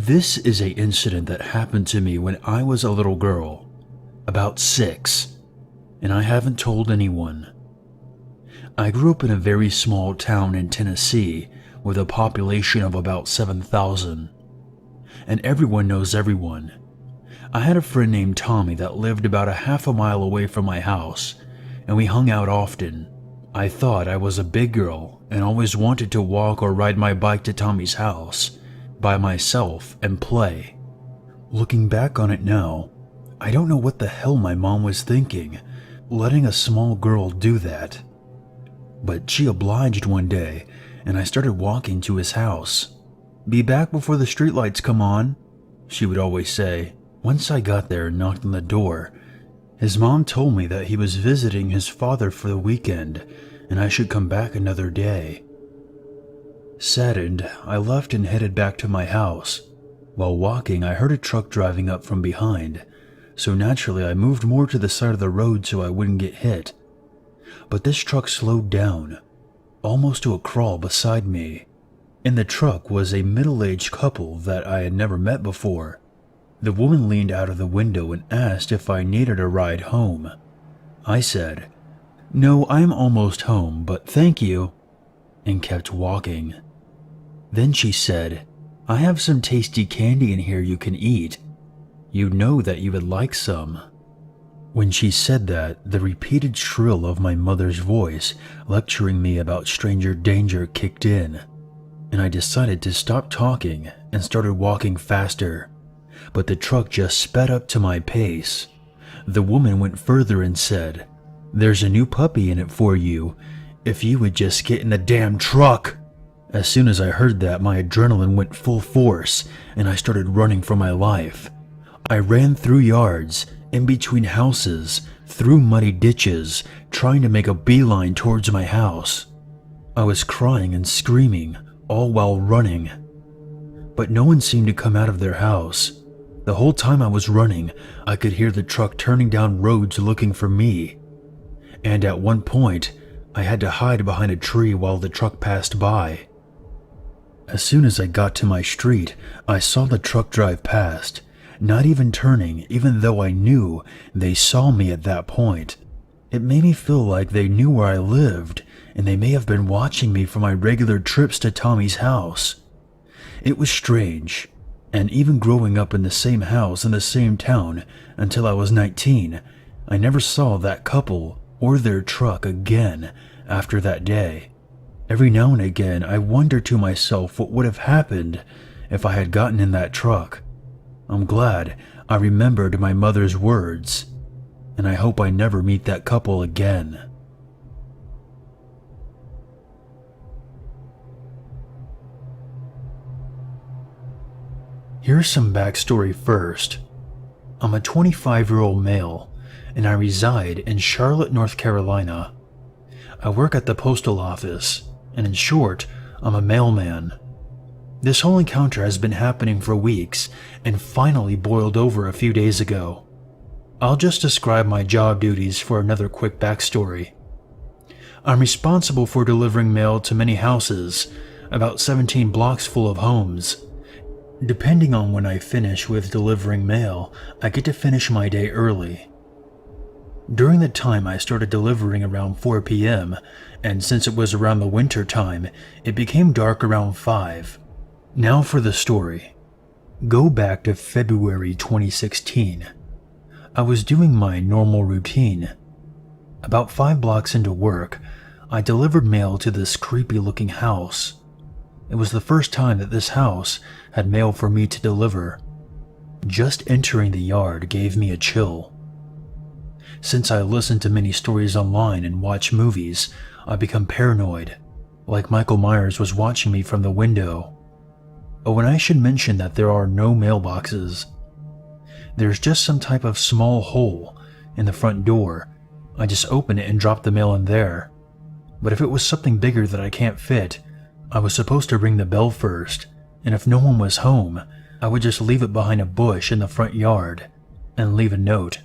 This is an incident that happened to me when I was a little girl, about 6, and I haven't told anyone. I grew up in a very small town in Tennessee with a population of about 7,000, and everyone knows everyone. I had a friend named Tommy that lived about a half a mile away from my house, and we hung out often. I thought I was a big girl and always wanted to walk or ride my bike to Tommy's house by myself and play. Looking back on it now, I don't know what the hell my mom was thinking, letting a small girl do that. But she obliged one day, and I started walking to his house. "Be back before the streetlights come on," she would always say. Once I got there and knocked on the door, his mom told me that he was visiting his father for the weekend and I should come back another day. Saddened, I left and headed back to my house. While walking, I heard a truck driving up from behind, so naturally I moved more to the side of the road so I wouldn't get hit. But this truck slowed down, almost to a crawl beside me. In the truck was a middle-aged couple that I had never met before. The woman leaned out of the window and asked if I needed a ride home. I said, "No, I'm almost home, but thank you," and kept walking. Then she said, "I have some tasty candy in here you can eat. You know that you would like some." When she said that, the repeated shrill of my mother's voice lecturing me about stranger danger kicked in, and I decided to stop talking and started walking faster. But the truck just sped up to my pace. The woman went further and said, "There's a new puppy in it for you, if you would just get in the damn truck." As soon as I heard that, my adrenaline went full force and I started running for my life. I ran through yards, in between houses, through muddy ditches, trying to make a beeline towards my house. I was crying and screaming, all while running. But no one seemed to come out of their house. The whole time I was running, I could hear the truck turning down roads looking for me. And at one point, I had to hide behind a tree while the truck passed by. As soon as I got to my street, I saw the truck drive past, not even turning, even though I knew they saw me at that point. It made me feel like they knew where I lived, and they may have been watching me for my regular trips to Tommy's house. It was strange, and even growing up in the same house in the same town until I was 19, I never saw that couple or their truck again after that day. Every now and again, I wonder to myself what would have happened if I had gotten in that truck. I'm glad I remembered my mother's words, and I hope I never meet that couple again. Here's some backstory first. I'm a 25-year-old male, and I reside in Charlotte, North Carolina. I work at the postal office, and in short, I'm a mailman. This whole encounter has been happening for weeks and finally boiled over a few days ago. I'll just describe my job duties for another quick backstory. I'm responsible for delivering mail to many houses, about 17 blocks full of homes. Depending on when I finish with delivering mail, I get to finish my day early. During the time I started delivering around 4 p.m., and since it was around the winter time, it became dark around 5. Now for the story. Go back to February 2016. I was doing my normal routine. About 5 blocks into work, I delivered mail to this creepy-looking house. It was the first time that this house had mail for me to deliver. Just entering the yard gave me a chill. Since I listen to many stories online and watch movies, I become paranoid, like Michael Myers was watching me from the window. Oh, and I should mention that there are no mailboxes. There's just some type of small hole in the front door. I just open it and drop the mail in there. But if it was something bigger that I can't fit, I was supposed to ring the bell first, and if no one was home, I would just leave it behind a bush in the front yard and leave a note.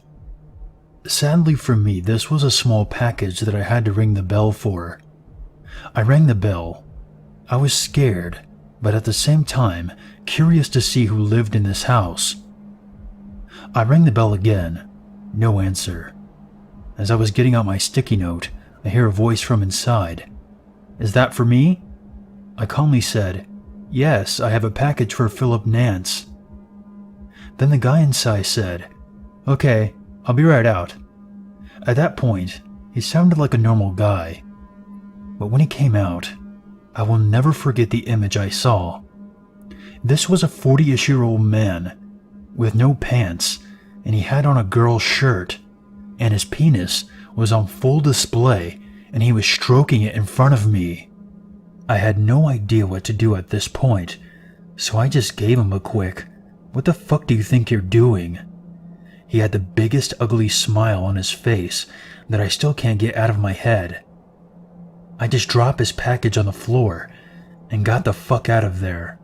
Sadly for me, this was a small package that I had to ring the bell for. I rang the bell. I was scared, but at the same time, curious to see who lived in this house. I rang the bell again. No answer. As I was getting out my sticky note, I hear a voice from inside. "Is that for me?" I calmly said, "Yes, I have a package for Philip Nance." Then the guy inside said, "Okay, I'll be right out." At that point, he sounded like a normal guy. But when he came out, I will never forget the image I saw. This was a 40-ish-year-old man with no pants, and he had on a girl's shirt, and his penis was on full display, and he was stroking it in front of me. I had no idea what to do at this point, so I just gave him a quick, "What the fuck do you think you're doing?" He had the biggest ugly smile on his face that I still can't get out of my head. I just dropped his package on the floor and got the fuck out of there.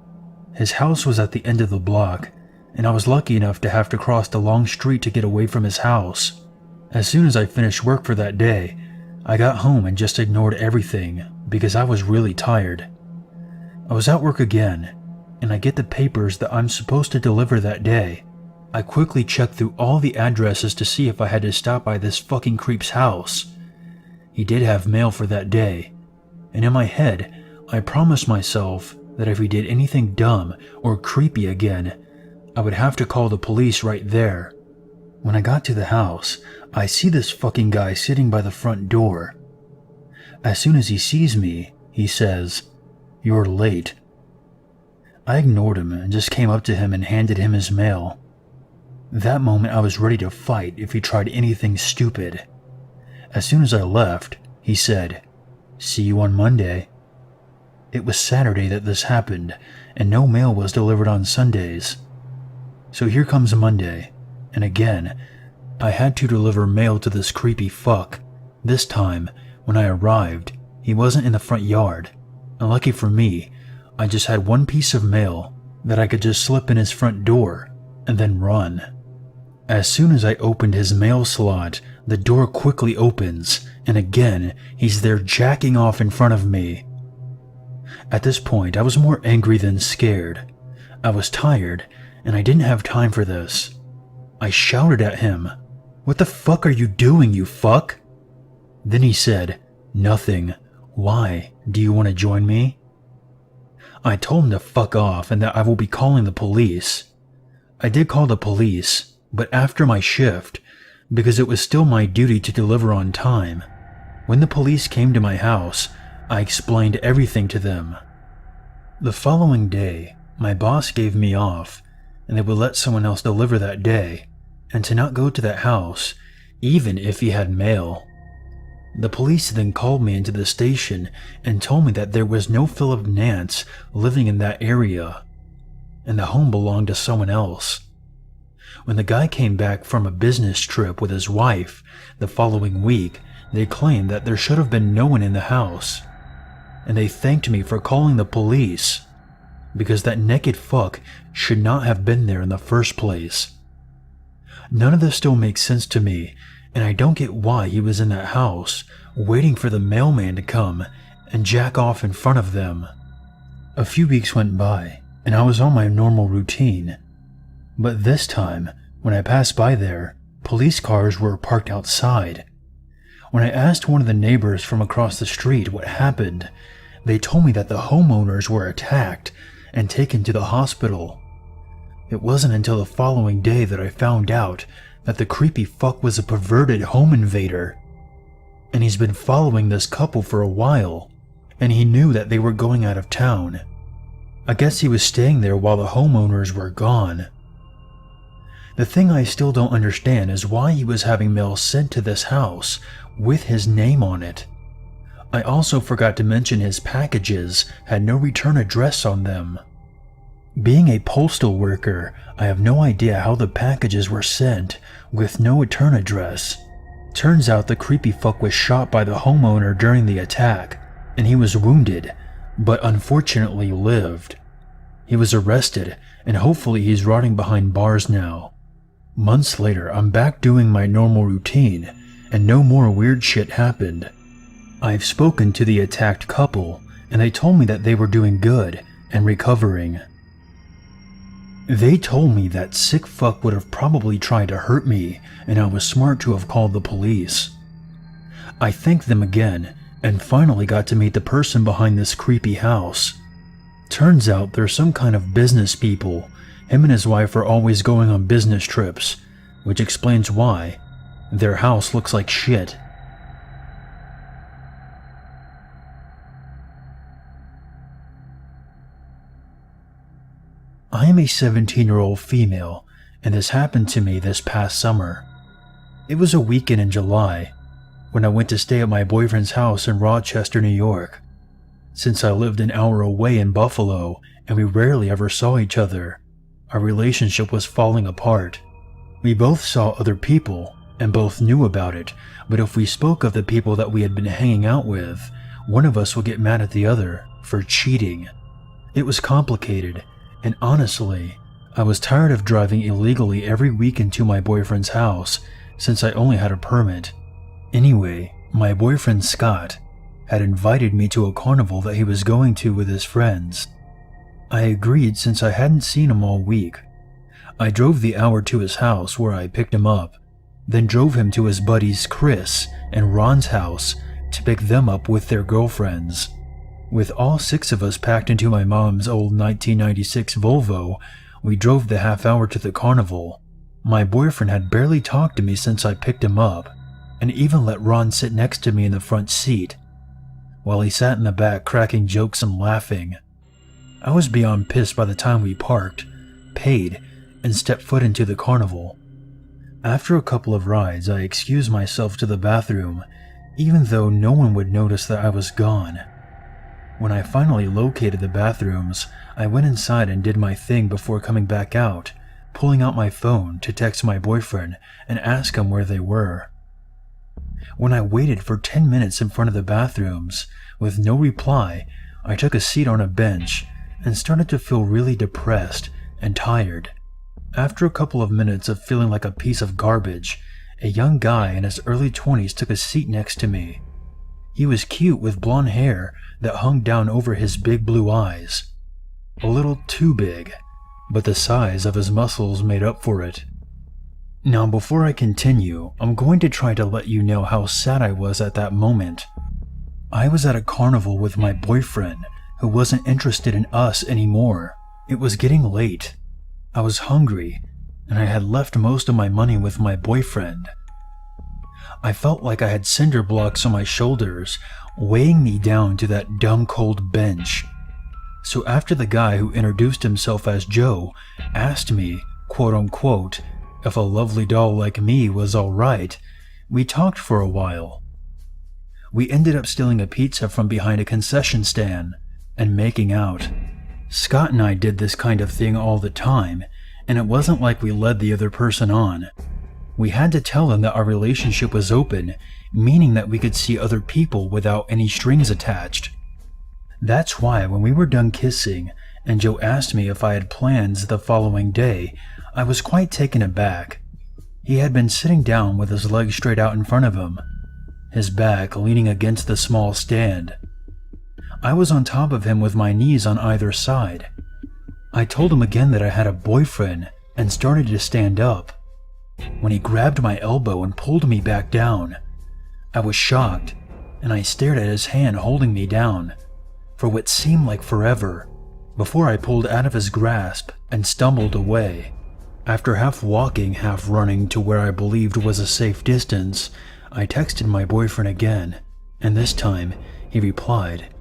His house was at the end of the block, and I was lucky enough to have to cross the long street to get away from his house. As soon as I finished work for that day, I got home and just ignored everything because I was really tired. I was at work again, and I get the papers that I'm supposed to deliver that day. I quickly checked through all the addresses to see if I had to stop by this fucking creep's house. He did have mail for that day, and in my head, I promised myself that if he did anything dumb or creepy again, I would have to call the police right there. When I got to the house, I see this fucking guy sitting by the front door. As soon as he sees me, he says, "You're late." I ignored him and just came up to him and handed him his mail. That moment I was ready to fight if he tried anything stupid. As soon as I left, he said, "See you on Monday." It was Saturday that this happened, and no mail was delivered on Sundays. So here comes Monday, and again, I had to deliver mail to this creepy fuck. This time, when I arrived, he wasn't in the front yard, and lucky for me, I just had one piece of mail that I could just slip in his front door and then run. As soon as I opened his mail slot, the door quickly opens, and again, he's there jacking off in front of me. At this point, I was more angry than scared. I was tired, and I didn't have time for this. I shouted at him, "What the fuck are you doing, you fuck?" Then he said, "Nothing. Why? Do you want to join me?" I told him to fuck off and that I will be calling the police. I did call the police, but after my shift, because it was still my duty to deliver on time. When the police came to my house, I explained everything to them. The following day, my boss gave me off, and they would let someone else deliver that day, and to not go to that house, even if he had mail. The police then called me into the station and told me that there was no Philip Nance living in that area, and the home belonged to someone else. When the guy came back from a business trip with his wife the following week, they claimed that there should have been no one in the house, and they thanked me for calling the police, because that naked fuck should not have been there in the first place. None of this still makes sense to me, and I don't get why he was in that house, waiting for the mailman to come and jack off in front of them. A few weeks went by, and I was on my normal routine. But this time, when I passed by there, police cars were parked outside. When I asked one of the neighbors from across the street what happened, they told me that the homeowners were attacked and taken to the hospital. It wasn't until the following day that I found out that the creepy fuck was a perverted home invader. And he's been following this couple for a while, and he knew that they were going out of town. I guess he was staying there while the homeowners were gone. The thing I still don't understand is why he was having mail sent to this house with his name on it. I also forgot to mention his packages had no return address on them. Being a postal worker, I have no idea how the packages were sent with no return address. Turns out the creepy fuck was shot by the homeowner during the attack, and he was wounded, but unfortunately lived. He was arrested, and hopefully he's rotting behind bars now. Months later, I'm back doing my normal routine, and no more weird shit happened. I've spoken to the attacked couple, and they told me that they were doing good and recovering. They told me that sick fuck would have probably tried to hurt me, and I was smart to have called the police. I thanked them again, and finally got to meet the person behind this creepy house. Turns out they're some kind of business people. Him and his wife are always going on business trips, which explains why their house looks like shit. I am a 17-year-old female, and this happened to me this past summer. It was a weekend in July, when I went to stay at my boyfriend's house in Rochester, New York. Since I lived an hour away in Buffalo and we rarely ever saw each other, our relationship was falling apart. We both saw other people and both knew about it, but if we spoke of the people that we had been hanging out with, one of us would get mad at the other for cheating. It was complicated, and honestly, I was tired of driving illegally every weekend to my boyfriend's house since I only had a permit. Anyway, my boyfriend Scott had invited me to a carnival that he was going to with his friends. I agreed since I hadn't seen him all week. I drove the hour to his house where I picked him up, then drove him to his buddies Chris and Ron's house to pick them up with their girlfriends. With all 6 of us packed into my mom's old 1996 Volvo, we drove the half hour to the carnival. My boyfriend had barely talked to me since I picked him up, and even let Ron sit next to me in the front seat, while he sat in the back cracking jokes and laughing. I was beyond pissed by the time we parked, paid, and stepped foot into the carnival. After a couple of rides, I excused myself to the bathroom, even though no one would notice that I was gone. When I finally located the bathrooms, I went inside and did my thing before coming back out, pulling out my phone to text my boyfriend and ask him where they were. When I waited for 10 minutes in front of the bathrooms, with no reply, I took a seat on a bench and started to feel really depressed and tired. After a couple of minutes of feeling like a piece of garbage, a young guy in his early 20s took a seat next to me. He was cute with blonde hair that hung down over his big blue eyes. A little too big, but the size of his muscles made up for it. Now, before I continue, I'm going to try to let you know how sad I was at that moment. I was at a carnival with my boyfriend, who wasn't interested in us anymore. It was getting late. I was hungry, and I had left most of my money with my boyfriend. I felt like I had cinder blocks on my shoulders, weighing me down to that dumb cold bench. So after the guy who introduced himself as Joe asked me, quote-unquote, if a lovely doll like me was alright, we talked for a while. We ended up stealing a pizza from behind a concession stand and making out. Scott and I did this kind of thing all the time, and it wasn't like we led the other person on. We had to tell him that our relationship was open, meaning that we could see other people without any strings attached. That's why when we were done kissing and Joe asked me if I had plans the following day, I was quite taken aback. He had been sitting down with his legs straight out in front of him, his back leaning against the small stand. I was on top of him with my knees on either side. I told him again that I had a boyfriend and started to stand up, when he grabbed my elbow and pulled me back down. I was shocked, and I stared at his hand holding me down for what seemed like forever, before I pulled out of his grasp and stumbled away. After half walking, half running to where I believed was a safe distance, I texted my boyfriend again, and this time he replied,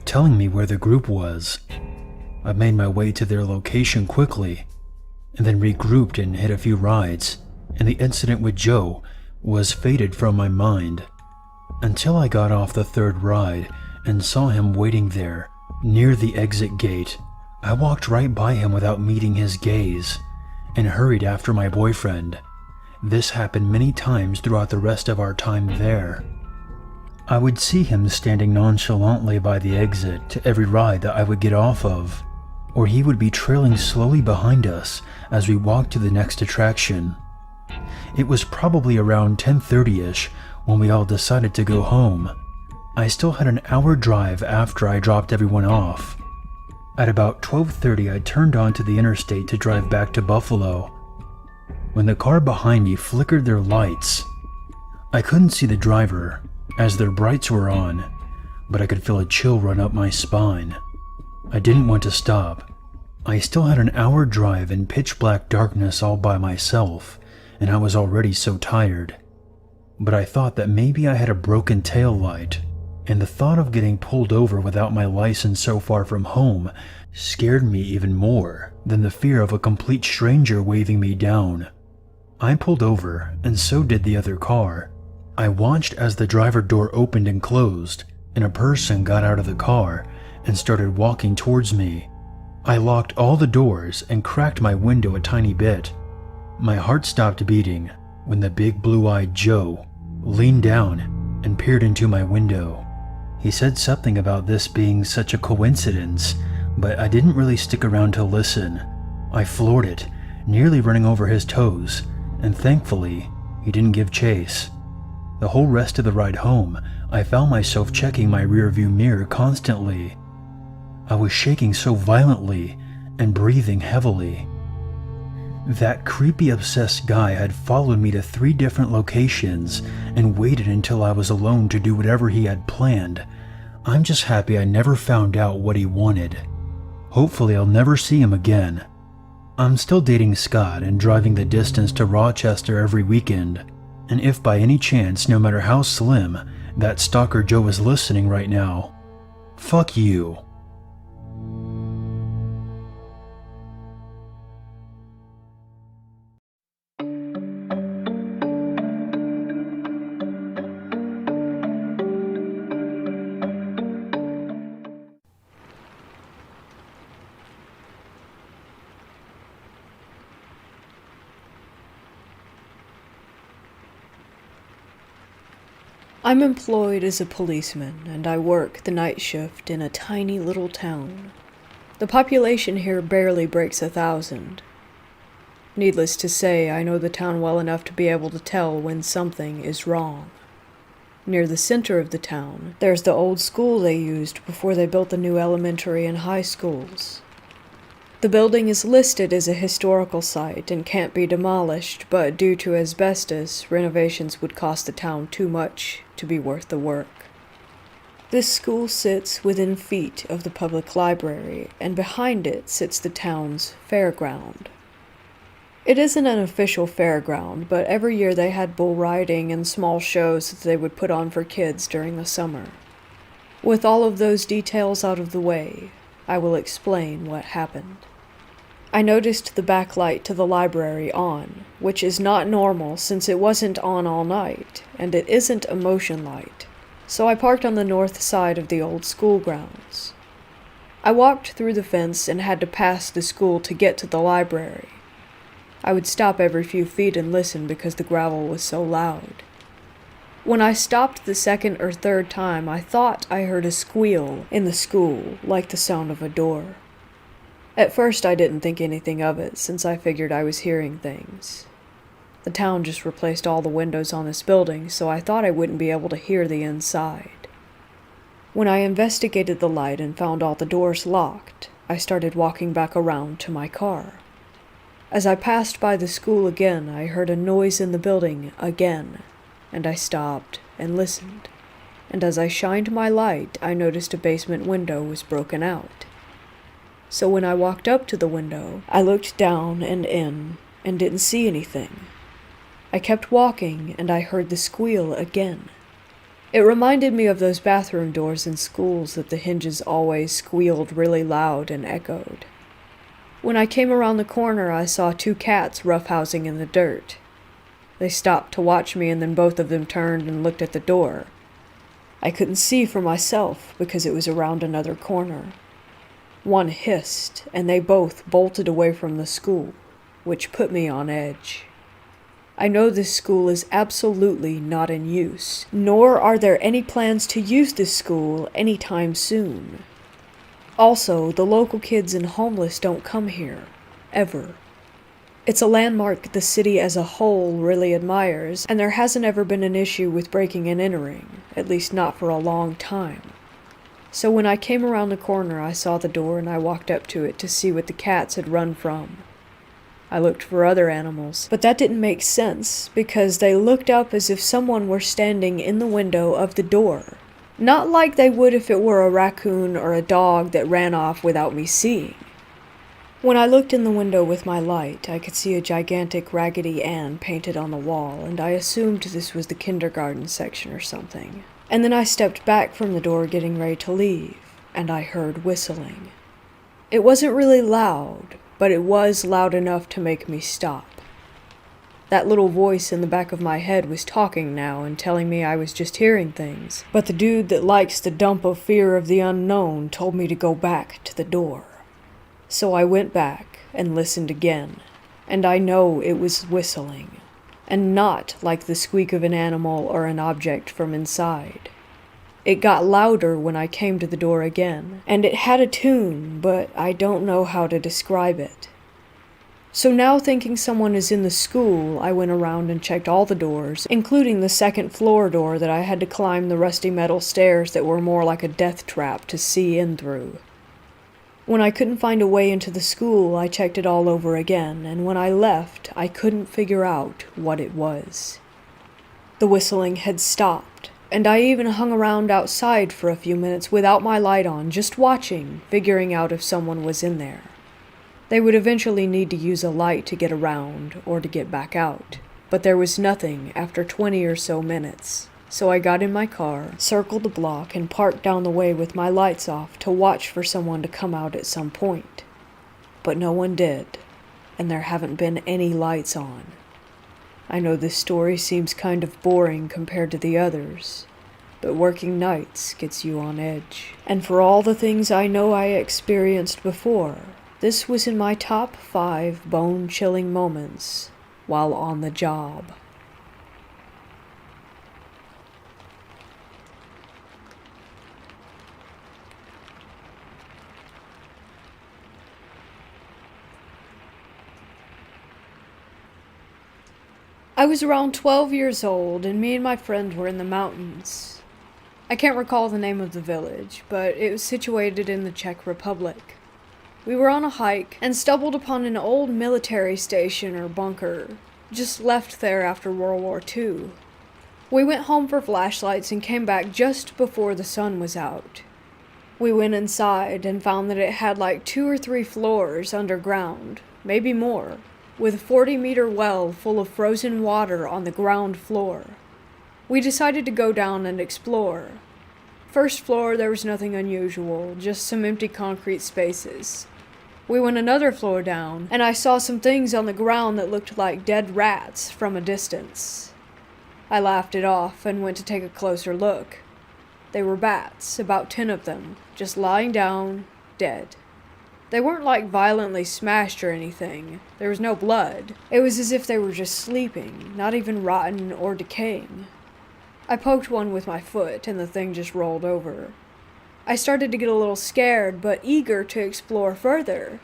telling me where the group was. I made my way to their location quickly, and then regrouped and hit a few rides, and the incident with Joe was faded from my mind, until I got off the 3rd ride and saw him waiting there, near the exit gate. I walked right by him without meeting his gaze, and hurried after my boyfriend. This happened many times throughout the rest of our time there. I would see him standing nonchalantly by the exit to every ride that I would get off of, or he would be trailing slowly behind us as we walked to the next attraction. It was probably around 10:30ish when we all decided to go home. I still had an hour drive after I dropped everyone off. At about 12:30, I turned onto the interstate to drive back to Buffalo. When the car behind me flickered their lights, I couldn't see the driver as their brights were on, but I could feel a chill run up my spine. I didn't want to stop. I still had an hour drive in pitch black darkness all by myself, and I was already so tired. But I thought that maybe I had a broken tail light, and the thought of getting pulled over without my license so far from home scared me even more than the fear of a complete stranger waving me down. I pulled over, and so did the other car. I watched as the driver door opened and closed, and a person got out of the car and started walking towards me. I locked all the doors and cracked my window a tiny bit. My heart stopped beating when the big blue-eyed Joe leaned down and peered into my window. He said something about this being such a coincidence, but I didn't really stick around to listen. I floored it, nearly running over his toes, and thankfully, he didn't give chase. The whole rest of the ride home, I found myself checking my rearview mirror constantly. I was shaking so violently and breathing heavily. That creepy obsessed guy had followed me to 3 different locations and waited until I was alone to do whatever he had planned. I'm just happy I never found out what he wanted. Hopefully I'll never see him again. I'm still dating Scott and driving the distance to Rochester every weekend. And if by any chance, no matter how slim, that stalker Joe is listening right now, fuck you. I'm employed as a policeman, and I work the night shift in a tiny little town. The population here barely breaks 1,000. Needless to say, I know the town well enough to be able to tell when something is wrong. Near the center of the town, there's the old school they used before they built the new elementary and high schools. The building is listed as a historical site and can't be demolished, but due to asbestos, renovations would cost the town too much to be worth the work. This school sits within feet of the public library, and behind it sits the town's fairground. It isn't an official fairground, but every year they had bull riding and small shows that they would put on for kids during the summer. With all of those details out of the way, I will explain what happened. I noticed the backlight to the library on, which is not normal since it wasn't on all night, and it isn't a motion light, so I parked on the north side of the old school grounds. I walked through the fence and had to pass the school to get to the library. I would stop every few feet and listen because the gravel was so loud. When I stopped the second or third time, I thought I heard a squeal in the school, like the sound of a door. At first I didn't think anything of it, since I figured I was hearing things. The town just replaced all the windows on this building, so I thought I wouldn't be able to hear the inside. When I investigated the light and found all the doors locked, I started walking back around to my car. As I passed by the school again, I heard a noise in the building again, and I stopped and listened. And as I shined my light, I noticed a basement window was broken out. So when I walked up to the window, I looked down and in, and didn't see anything. I kept walking, and I heard the squeal again. It reminded me of those bathroom doors in schools that the hinges always squealed really loud and echoed. When I came around the corner, I saw 2 cats roughhousing in the dirt. They stopped to watch me, and then both of them turned and looked at the door. I couldn't see for myself because it was around another corner. One hissed, and they both bolted away from the school, which put me on edge. I know this school is absolutely not in use, nor are there any plans to use this school anytime soon. Also, the local kids and homeless don't come here, ever. It's a landmark the city as a whole really admires, and there hasn't ever been an issue with breaking and entering, at least not for a long time. So when I came around the corner, I saw the door and I walked up to it to see what the cats had run from. I looked for other animals, but that didn't make sense because they looked up as if someone were standing in the window of the door. Not like they would if it were a raccoon or a dog that ran off without me seeing. When I looked in the window with my light, I could see a gigantic Raggedy Ann painted on the wall, and I assumed this was the kindergarten section or something. And then I stepped back from the door getting ready to leave, and I heard whistling. It wasn't really loud, but it was loud enough to make me stop. That little voice in the back of my head was talking now and telling me I was just hearing things, but the dude that likes the dump of fear of the unknown told me to go back to the door. So I went back and listened again, and I know it was whistling, and not like the squeak of an animal or an object from inside. It got louder when I came to the door again, and it had a tune, but I don't know how to describe it. So now, thinking someone is in the school, I went around and checked all the doors, including the second floor door that I had to climb the rusty metal stairs that were more like a death trap to see in through. When I couldn't find a way into the school, I checked it all over again, and when I left, I couldn't figure out what it was. The whistling had stopped, and I even hung around outside for a few minutes without my light on, just watching, figuring out if someone was in there. They would eventually need to use a light to get around, or to get back out, but there was nothing after 20 or so minutes. So I got in my car, circled the block, and parked down the way with my lights off to watch for someone to come out at some point. But no one did, and there haven't been any lights on. I know this story seems kind of boring compared to the others, but working nights gets you on edge. And for all the things I know I experienced before, this was in my top 5 bone-chilling moments while on the job. I was around 12 years old, and me and my friend were in the mountains. I can't recall the name of the village, but it was situated in the Czech Republic. We were on a hike and stumbled upon an old military station or bunker, just left there after World War II. We went home for flashlights and came back just before the sun was out. We went inside and found that it had like 2 or 3 floors underground, maybe more, with a 40-meter well full of frozen water on the ground floor. We decided to go down and explore. First floor, there was nothing unusual, just some empty concrete spaces. We went another floor down, and I saw some things on the ground that looked like dead rats from a distance. I laughed it off and went to take a closer look. They were bats, about 10 of them, just lying down, dead. They weren't like violently smashed or anything. There was no blood. It was as if they were just sleeping, not even rotten or decaying. I poked one with my foot, and the thing just rolled over. I started to get a little scared, but eager to explore further.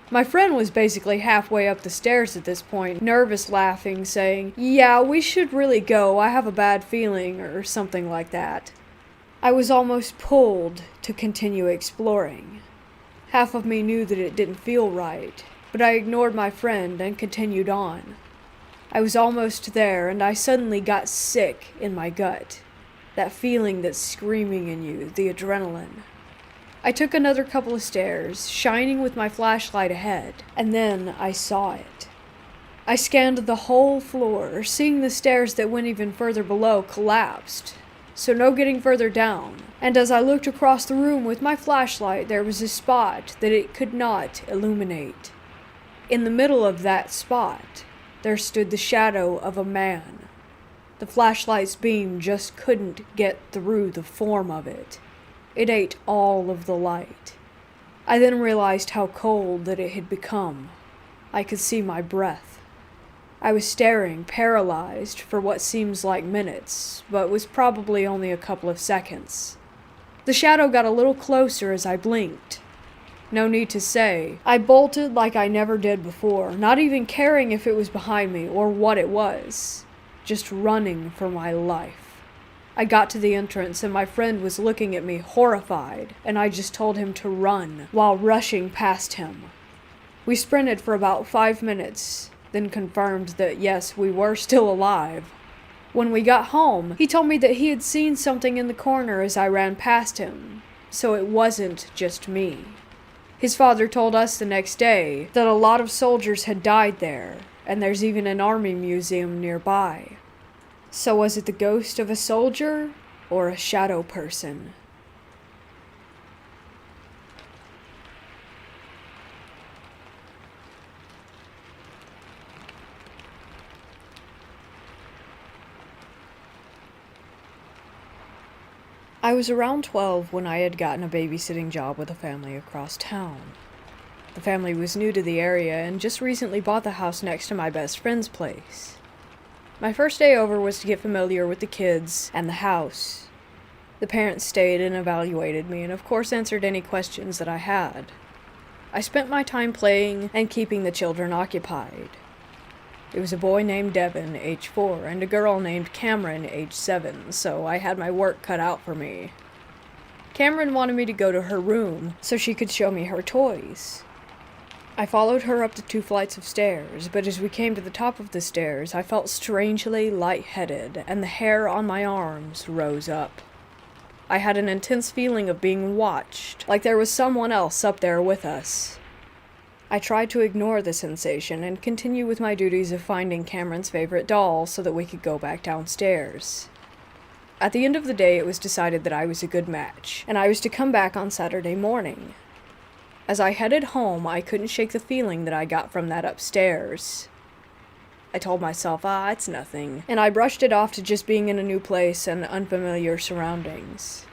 My friend was basically halfway up the stairs at this point, nervous laughing, saying, "Yeah, we should really go, I have a bad feeling," or something like that. I was almost pulled to continue exploring. Half of me knew that it didn't feel right, but I ignored my friend and continued on. I was almost there, and I suddenly got sick in my gut. That feeling that's screaming in you, the adrenaline. I took another couple of stairs, shining with my flashlight ahead, and then I saw it. I scanned the whole floor, seeing the stairs that went even further below collapsed, so no getting further down. And as I looked across the room with my flashlight, there was a spot that it could not illuminate. In the middle of that spot, there stood the shadow of a man. The flashlight's beam just couldn't get through the form of it. It ate all of the light. I then realized how cold that it had become. I could see my breath. I was staring, paralyzed, for what seems like minutes, but was probably only a couple of seconds. The shadow got a little closer as I blinked. No need to say, I bolted like I never did before, not even caring if it was behind me or what it was, just running for my life. I got to the entrance and my friend was looking at me horrified, and I just told him to run while rushing past him. We sprinted for about 5 minutes, then confirmed that yes, we were still alive. When we got home, he told me that he had seen something in the corner as I ran past him, so it wasn't just me. His father told us the next day that a lot of soldiers had died there, and there's even an army museum nearby. So was it the ghost of a soldier or a shadow person? I was around 12 when I had gotten a babysitting job with a family across town. The family was new to the area and just recently bought the house next to my best friend's place. My first day over was to get familiar with the kids and the house. The parents stayed and evaluated me and of course answered any questions that I had. I spent my time playing and keeping the children occupied. It was a boy named Devin, age 4, and a girl named Cameron, age 7, so I had my work cut out for me. Cameron wanted me to go to her room so she could show me her toys. I followed her up the 2 flights of stairs, but as we came to the top of the stairs, I felt strangely lightheaded, and the hair on my arms rose up. I had an intense feeling of being watched, like there was someone else up there with us. I tried to ignore the sensation and continue with my duties of finding Cameron's favorite doll so that we could go back downstairs. At the end of the day, it was decided that I was a good match, and I was to come back on Saturday morning. As I headed home, I couldn't shake the feeling that I got from that upstairs. I told myself, it's nothing, and I brushed it off to just being in a new place and unfamiliar surroundings.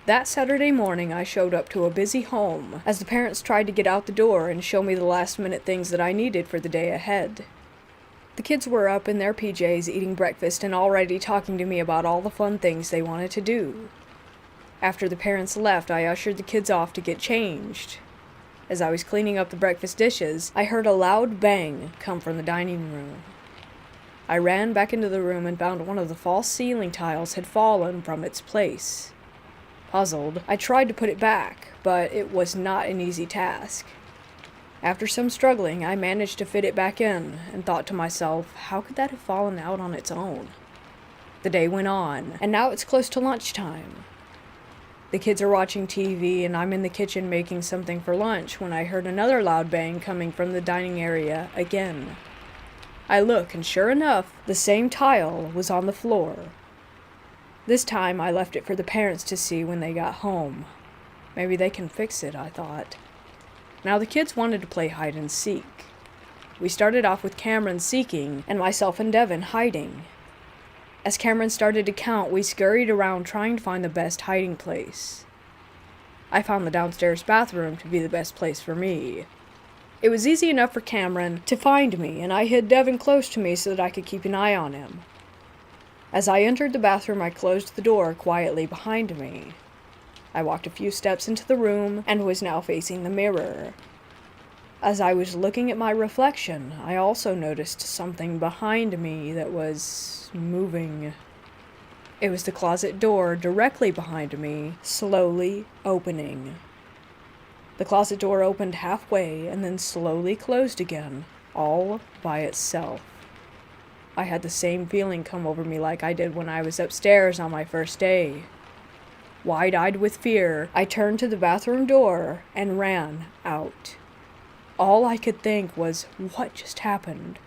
That Saturday morning, I showed up to a busy home as the parents tried to get out the door and show me the last-minute things that I needed for the day ahead. The kids were up in their PJs eating breakfast and already talking to me about all the fun things they wanted to do. After the parents left, I ushered the kids off to get changed. As I was cleaning up the breakfast dishes, I heard a loud bang come from the dining room. I ran back into the room and found one of the false ceiling tiles had fallen from its place. Puzzled, I tried to put it back, but it was not an easy task. After some struggling, I managed to fit it back in, and thought to myself, how could that have fallen out on its own? The day went on, and now it's close to lunchtime. The kids are watching TV, and I'm in the kitchen making something for lunch when I heard another loud bang coming from the dining area again. I look, and sure enough, the same tile was on the floor. This time, I left it for the parents to see when they got home. Maybe they can fix it, I thought. Now the kids wanted to play hide and seek. We started off with Cameron seeking, and myself and Devin hiding. As Cameron started to count, we scurried around trying to find the best hiding place. I found the downstairs bathroom to be the best place for me. It was easy enough for Cameron to find me, and I hid Devin close to me so that I could keep an eye on him. As I entered the bathroom, I closed the door quietly behind me. I walked a few steps into the room and was now facing the mirror. As I was looking at my reflection, I also noticed something behind me that was moving. It was the closet door directly behind me, slowly opening. The closet door opened halfway and then slowly closed again, all by itself. I had the same feeling come over me like I did when I was upstairs on my first day. Wide-eyed with fear, I turned to the bathroom door and ran out. All I could think was, what just happened?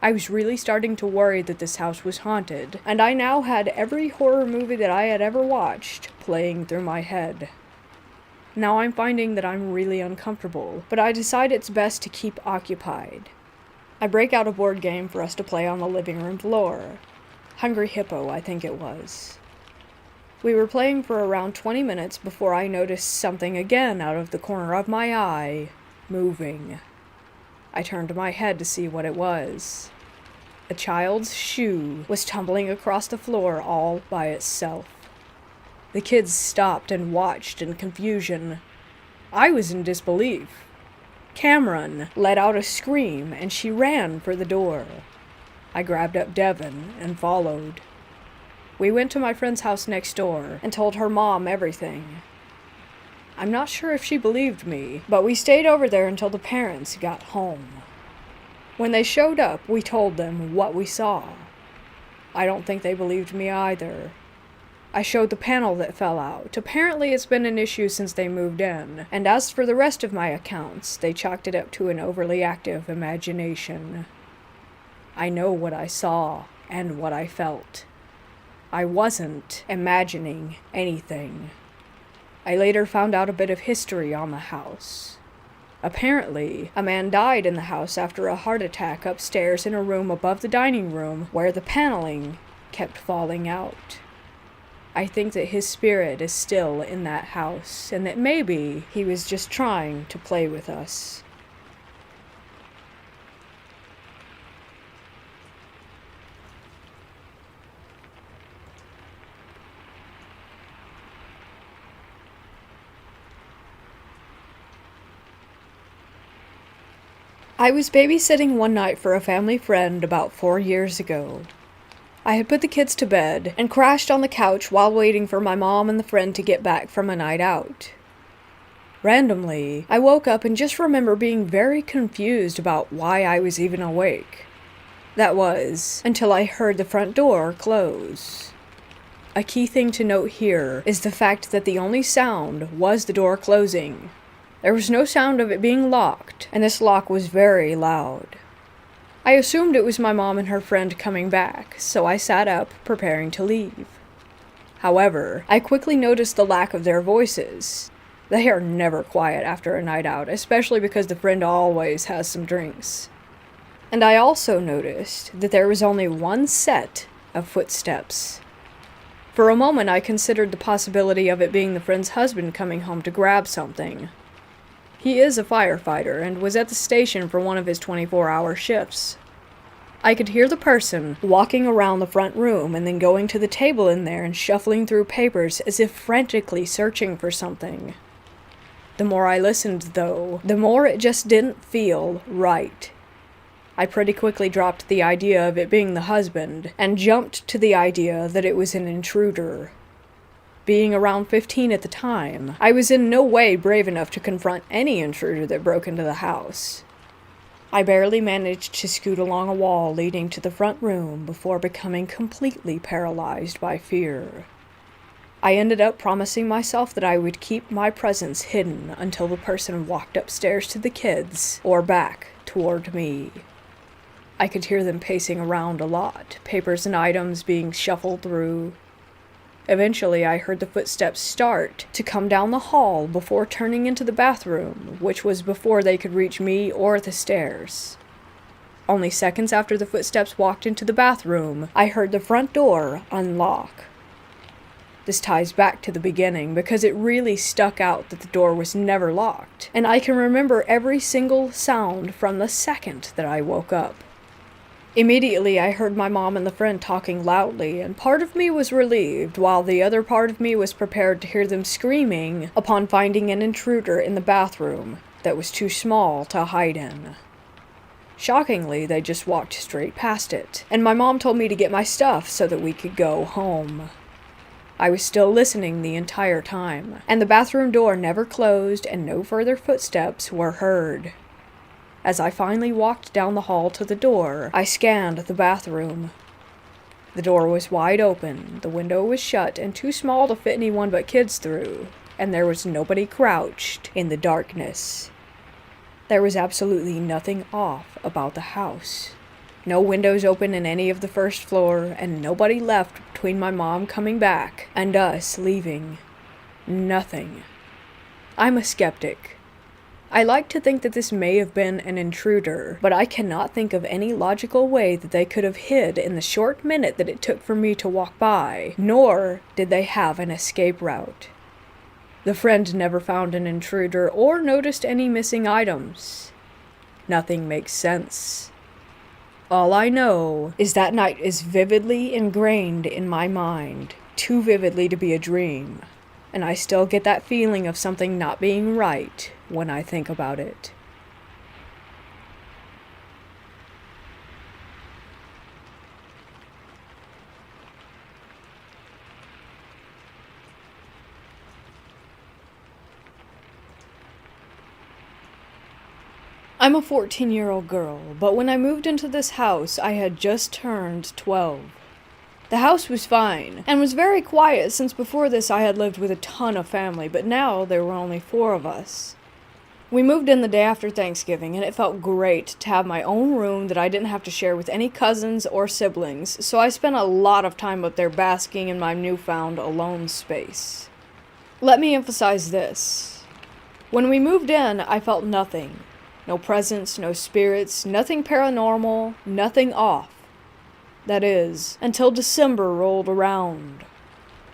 I was really starting to worry that this house was haunted, and I now had every horror movie that I had ever watched playing through my head. Now I'm finding that I'm really uncomfortable, but I decide it's best to keep occupied. I break out a board game for us to play on the living room floor. Hungry Hippo, I think it was. We were playing for around 20 minutes before I noticed something again out of the corner of my eye, moving. I turned my head to see what it was. A child's shoe was tumbling across the floor all by itself. The kids stopped and watched in confusion. I was in disbelief. Cameron let out a scream and she ran for the door. I grabbed up Devin and followed. We went to my friend's house next door and told her mom everything. I'm not sure if she believed me, but we stayed over there until the parents got home. When they showed up, we told them what we saw. I don't think they believed me either. I showed the panel that fell out. Apparently it's been an issue since they moved in, and as for the rest of my accounts, they chalked it up to an overly active imagination. I know what I saw and what I felt. I wasn't imagining anything. I later found out a bit of history on the house. Apparently, a man died in the house after a heart attack upstairs in a room above the dining room where the paneling kept falling out. I think that his spirit is still in that house, and that maybe he was just trying to play with us. I was babysitting one night for a family friend about 4 years ago. I had put the kids to bed and crashed on the couch while waiting for my mom and the friend to get back from a night out. Randomly, I woke up and just remember being very confused about why I was even awake. That was, until I heard the front door close. A key thing to note here is the fact that the only sound was the door closing. There was no sound of it being locked, and this lock was very loud. I assumed it was my mom and her friend coming back, so I sat up, preparing to leave. However, I quickly noticed the lack of their voices. They are never quiet after a night out, especially because the friend always has some drinks. And I also noticed that there was only one set of footsteps. For a moment, I considered the possibility of it being the friend's husband coming home to grab something. He is a firefighter and was at the station for one of his 24-hour shifts. I could hear the person walking around the front room and then going to the table in there and shuffling through papers as if frantically searching for something. The more I listened, though, the more it just didn't feel right. I pretty quickly dropped the idea of it being the husband and jumped to the idea that it was an intruder. Being around 15 at the time, I was in no way brave enough to confront any intruder that broke into the house. I barely managed to scoot along a wall leading to the front room before becoming completely paralyzed by fear. I ended up promising myself that I would keep my presence hidden until the person walked upstairs to the kids or back toward me. I could hear them pacing around a lot, papers and items being shuffled through. Eventually, I heard the footsteps start to come down the hall before turning into the bathroom, which was before they could reach me or the stairs. Only seconds after the footsteps walked into the bathroom, I heard the front door unlock. This ties back to the beginning because it really stuck out that the door was never locked, and I can remember every single sound from the second that I woke up. Immediately, I heard my mom and the friend talking loudly, and part of me was relieved, while the other part of me was prepared to hear them screaming upon finding an intruder in the bathroom that was too small to hide in. Shockingly, they just walked straight past it, and my mom told me to get my stuff so that we could go home. I was still listening the entire time, and the bathroom door never closed and no further footsteps were heard. As I finally walked down the hall to the door, I scanned the bathroom. The door was wide open, the window was shut and too small to fit anyone but kids through, and there was nobody crouched in the darkness. There was absolutely nothing off about the house. No windows open in any of the first floor, and nobody left between my mom coming back and us leaving. Nothing. I'm a skeptic. I like to think that this may have been an intruder, but I cannot think of any logical way that they could have hid in the short minute that it took for me to walk by, nor did they have an escape route. The friend never found an intruder or noticed any missing items. Nothing makes sense. All I know is that night is vividly ingrained in my mind, too vividly to be a dream, and I still get that feeling of something not being right when I think about it. I'm a 14-year-old girl, but when I moved into this house, I had just turned 12. The house was fine, and was very quiet since before this I had lived with a ton of family, but now there were only 4 of us. We moved in the day after Thanksgiving, and it felt great to have my own room that I didn't have to share with any cousins or siblings, so I spent a lot of time up there basking in my newfound alone space. Let me emphasize this. When we moved in, I felt nothing. No presence, no spirits, nothing paranormal, nothing off. That is, until December rolled around.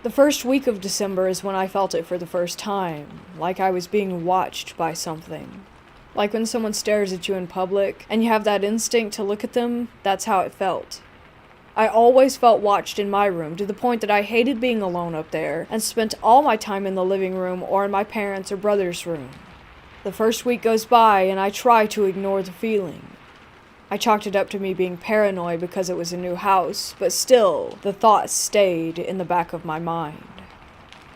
The first week of December is when I felt it for the first time, like I was being watched by something. Like when someone stares at you in public, and you have that instinct to look at them, that's how it felt. I always felt watched in my room, to the point that I hated being alone up there, and spent all my time in the living room or in my parents' or brother's room. The first week goes by, and I try to ignore the feeling. I chalked it up to me being paranoid because it was a new house, but still, the thoughts stayed in the back of my mind.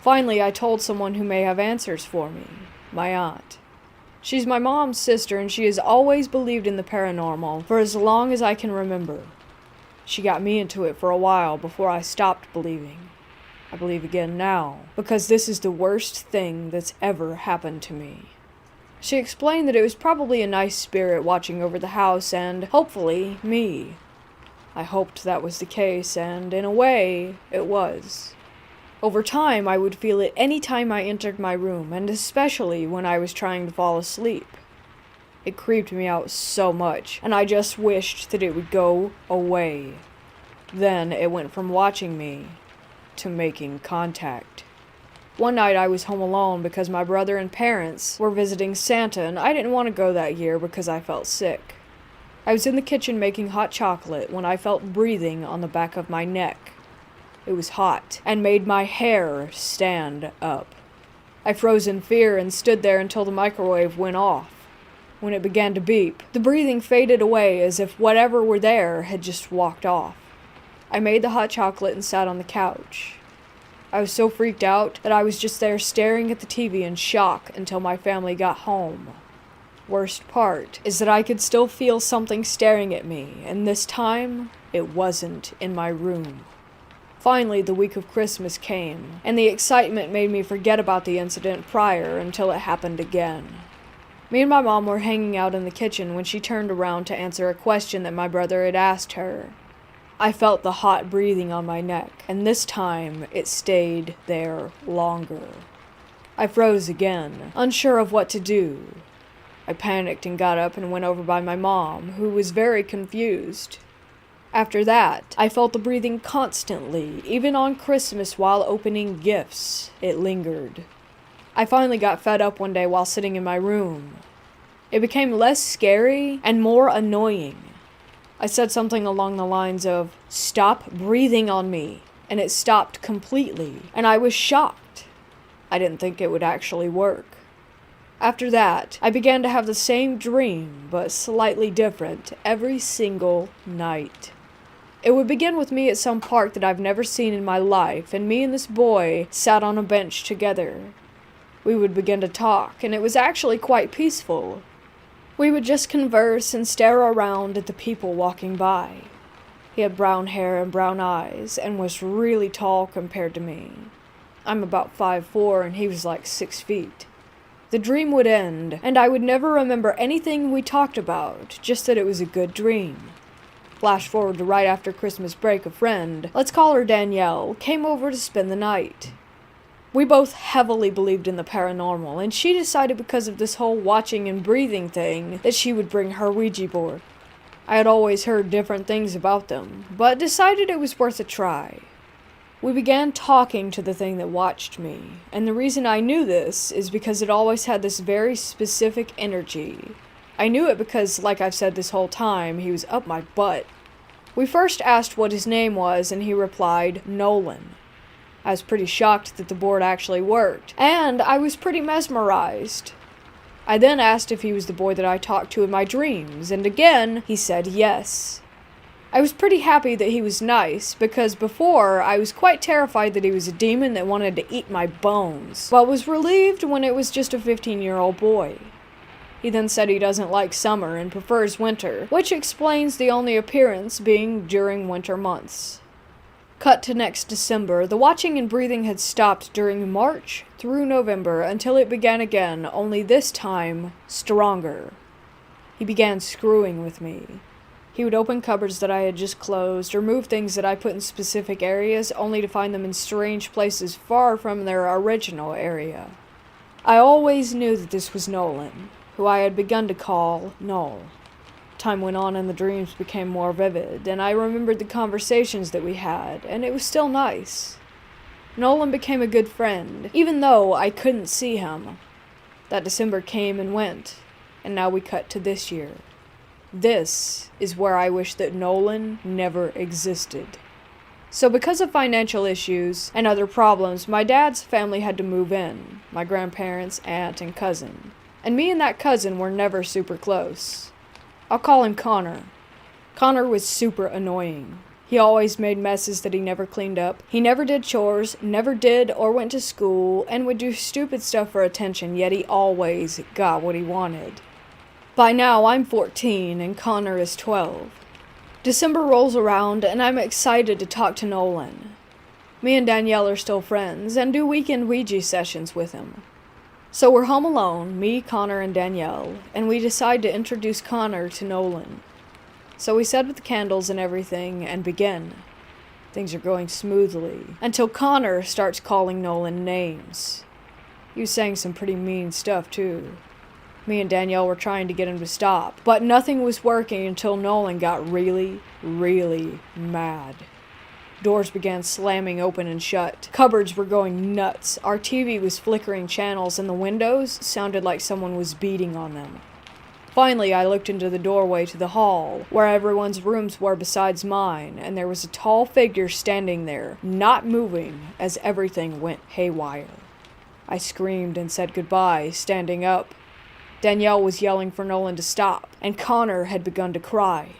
Finally, I told someone who may have answers for me, my aunt. She's my mom's sister, and she has always believed in the paranormal for as long as I can remember. She got me into it for a while before I stopped believing. I believe again now, because this is the worst thing that's ever happened to me. She explained that it was probably a nice spirit watching over the house and, hopefully, me. I hoped that was the case, and in a way, it was. Over time, I would feel it any time I entered my room, and especially when I was trying to fall asleep. It creeped me out so much, and I just wished that it would go away. Then it went from watching me to making contact. One night I was home alone because my brother and parents were visiting Santa, and I didn't want to go that year because I felt sick. I was in the kitchen making hot chocolate when I felt breathing on the back of my neck. It was hot and made my hair stand up. I froze in fear and stood there until the microwave went off. When it began to beep, the breathing faded away as if whatever were there had just walked off. I made the hot chocolate and sat on the couch. I was so freaked out that I was just there staring at the TV in shock until my family got home. Worst part is that I could still feel something staring at me, and this time, it wasn't in my room. Finally, the week of Christmas came, and the excitement made me forget about the incident prior until it happened again. Me and my mom were hanging out in the kitchen when she turned around to answer a question that my brother had asked her. I felt the hot breathing on my neck, and this time it stayed there longer. I froze again, unsure of what to do. I panicked and got up and went over by my mom, who was very confused. After that, I felt the breathing constantly, even on Christmas while opening gifts. It lingered. I finally got fed up one day while sitting in my room. It became less scary and more annoying. I said something along the lines of, "Stop breathing on me," and it stopped completely, and I was shocked. I didn't think it would actually work. After that, I began to have the same dream, but slightly different, every single night. It would begin with me at some park that I've never seen in my life, and me and this boy sat on a bench together. We would begin to talk, and it was actually quite peaceful. We would just converse and stare around at the people walking by. He had brown hair and brown eyes, and was really tall compared to me. I'm about 5'4", and he was like 6 feet. The dream would end, and I would never remember anything we talked about, just that it was a good dream. Flash forward to right after Christmas break, a friend, let's call her Danielle, came over to spend the night. We both heavily believed in the paranormal, and she decided because of this whole watching and breathing thing that she would bring her Ouija board. I had always heard different things about them, but decided it was worth a try. We began talking to the thing that watched me, and the reason I knew this is because it always had this very specific energy. I knew it because, like I've said this whole time, he was up my butt. We first asked what his name was, and he replied, Nolan. I was pretty shocked that the board actually worked, and I was pretty mesmerized. I then asked if he was the boy that I talked to in my dreams, and again, he said yes. I was pretty happy that he was nice, because before, I was quite terrified that he was a demon that wanted to eat my bones, but was relieved when it was just a 15-year-old boy. He then said he doesn't like summer and prefers winter, which explains the only appearance being during winter months. Cut to next December, the watching and breathing had stopped during March through November until it began again, only this time stronger. He began screwing with me. He would open cupboards that I had just closed, or move things that I put in specific areas, only to find them in strange places far from their original area. I always knew that this was Nolan, who I had begun to call Noel. Time went on and the dreams became more vivid, and I remembered the conversations that we had, and it was still nice. Nolan became a good friend, even though I couldn't see him. That December came and went, and now we cut to this year. This is where I wish that Nolan never existed. So because of financial issues and other problems, my dad's family had to move in, my grandparents, aunt, and cousin. And me and that cousin were never super close. I'll call him Connor. Connor was super annoying. He always made messes that he never cleaned up. He never did chores, never did or went to school, and would do stupid stuff for attention, yet he always got what he wanted. By now, I'm 14 and Connor is 12. December rolls around and I'm excited to talk to Nolan. Me and Danielle are still friends and do weekend Ouija sessions with him. So we're home alone, me, Connor, and Danielle, and we decide to introduce Connor to Nolan. So we set with the candles and everything and begin. Things are going smoothly until Connor starts calling Nolan names. He was saying some pretty mean stuff too. Me and Danielle were trying to get him to stop, but nothing was working until Nolan got really, really mad. Doors began slamming open and shut. Cupboards were going nuts. Our TV was flickering channels, and the windows sounded like someone was beating on them. Finally, I looked into the doorway to the hall, where everyone's rooms were besides mine, and there was a tall figure standing there, not moving, as everything went haywire. I screamed and said goodbye, standing up. Danielle was yelling for Nolan to stop, and Connor had begun to cry.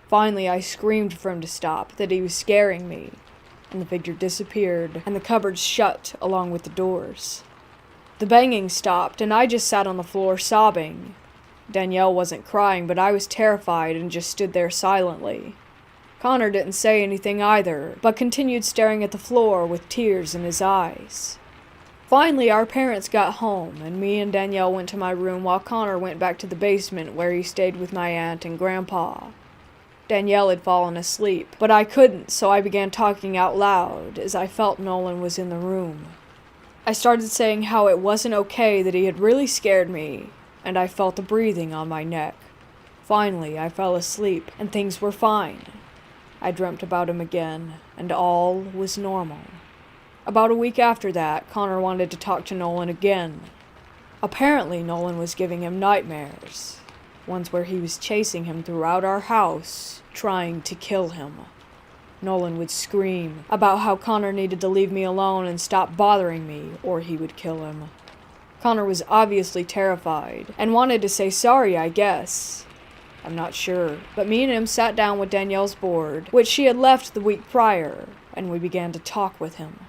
Finally, I screamed for him to stop, that he was scaring me, and the figure disappeared, and the cupboards shut along with the doors. The banging stopped, and I just sat on the floor sobbing. Danielle wasn't crying, but I was terrified and just stood there silently. Connor didn't say anything either, but continued staring at the floor with tears in his eyes. Finally, our parents got home, and me and Danielle went to my room while Connor went back to the basement where he stayed with my aunt and grandpa. Danielle had fallen asleep, but I couldn't, so I began talking out loud as I felt Nolan was in the room. I started saying how it wasn't okay that he had really scared me, and I felt the breathing on my neck. Finally, I fell asleep, and things were fine. I dreamt about him again, and all was normal. About a week after that, Connor wanted to talk to Nolan again. Apparently, Nolan was giving him nightmares. Ones where he was chasing him throughout our house, trying to kill him. Nolan would scream about how Connor needed to leave me alone and stop bothering me, or he would kill him. Connor was obviously terrified, and wanted to say sorry, I guess. I'm not sure, but me and him sat down with Danielle's board, which she had left the week prior, and we began to talk with him.